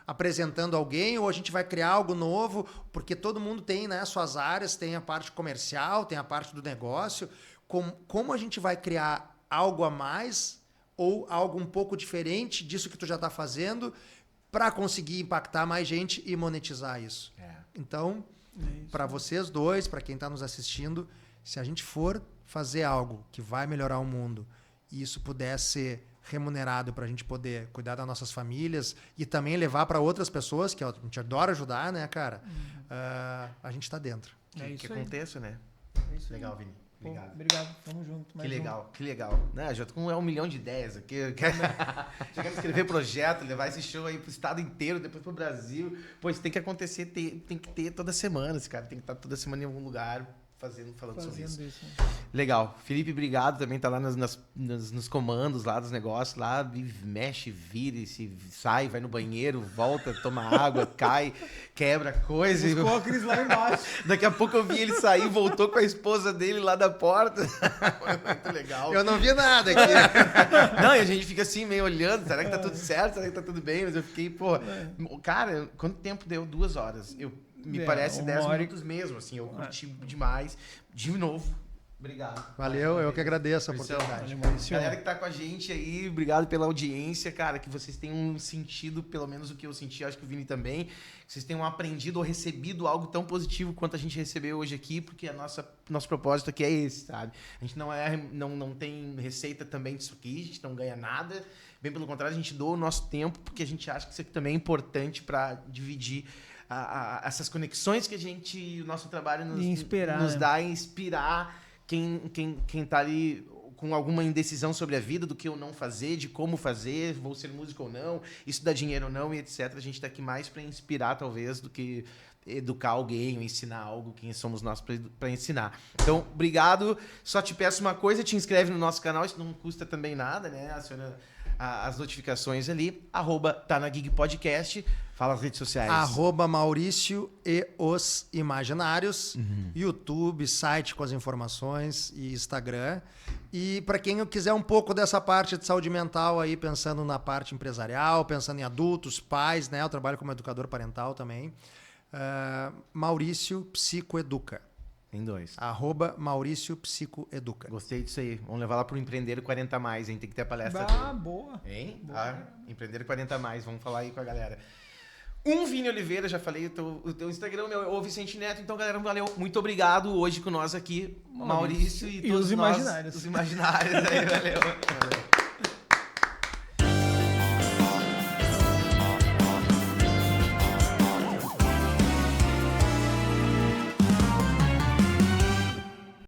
apresentando alguém, ou a gente vai criar algo novo, porque todo mundo tem, né, suas áreas, tem a parte comercial, tem a parte do negócio. Como a gente vai criar algo a mais ou algo um pouco diferente disso que tu já está fazendo para conseguir impactar mais gente e monetizar isso? Então, para vocês dois, para quem está nos assistindo, se a gente for fazer algo que vai melhorar o mundo e isso puder ser remunerado para a gente poder cuidar das nossas famílias e também levar para outras pessoas, que a gente adora ajudar, né, cara? A gente está dentro. Que aconteça, né? É isso Legal, aí. Vini. Pô, Obrigado. obrigado. Tamo junto. Que legal, que legal. Né, já tô com 1 milhão de ideias aqui. Eu quero escrever projeto, levar esse show aí pro estado inteiro, depois pro Brasil. Pô, isso tem que acontecer, tem que ter toda semana, esse cara. Tem que estar toda semana em algum lugar falando sobre isso. Legal. Felipe, obrigado. Também tá lá nos comandos lá dos negócios, lá, mexe, vira, se sai, vai no banheiro, volta, toma água, cai, quebra coisa. Buscou a Cris lá embaixo. Daqui a pouco eu vi ele sair, voltou com a esposa dele lá da porta. Foi muito legal. Eu não vi nada aqui. Não, e a gente fica assim, meio olhando, será que tá tudo certo? Será que tá tudo bem? Mas eu fiquei, pô... Cara, quanto tempo deu? 2 horas. Me parece 10 minutos mesmo, assim. Eu curti demais. De novo, Obrigado. Valeu, eu que agradeço a Maricião, oportunidade. galera que tá com a gente aí, obrigado pela audiência, cara, que vocês tenham sentido, pelo menos o que eu senti, acho que o Vini também, que vocês tenham aprendido ou recebido algo tão positivo quanto a gente recebeu hoje aqui, porque nosso propósito aqui é esse, sabe? A gente não tem receita também disso aqui, a gente não ganha nada, bem pelo contrário, a gente doa o nosso tempo, porque a gente acha que isso aqui também é importante para dividir essas conexões que o nosso trabalho nos dá e inspirar quem tá ali com alguma indecisão sobre a vida, do que eu não fazer, de como fazer, vou ser músico ou não, isso dá dinheiro ou não, e etc. A gente tá aqui mais para inspirar, talvez, do que educar alguém ou ensinar algo, quem somos nós para ensinar. Então, obrigado. Só te peço uma coisa, te inscreve no nosso canal, isso não custa também nada, né? Aciona as notificações ali, @TaNaGigPodcast. Fala as redes sociais. Maurício e os Imaginários. YouTube, site com as informações e Instagram. E para quem quiser um pouco dessa parte de saúde mental aí, pensando na parte empresarial, pensando em adultos, pais, né? Eu trabalho como educador parental também. Maurício Psicoeduca. Tem 2. Maurício Psicoeduca. Gostei disso aí. Vamos levar lá pro Empreender 40 mais, hein? Tem que ter a palestra Boa. Hein? Boa. Empreender 40 mais. Vamos falar aí com a galera. Vini Oliveira, já falei o teu Instagram, o Vicente Neto. Então, galera, valeu. Muito obrigado hoje com nós aqui. Maurício e todos os Imaginários. Os Imaginários. Aí, valeu.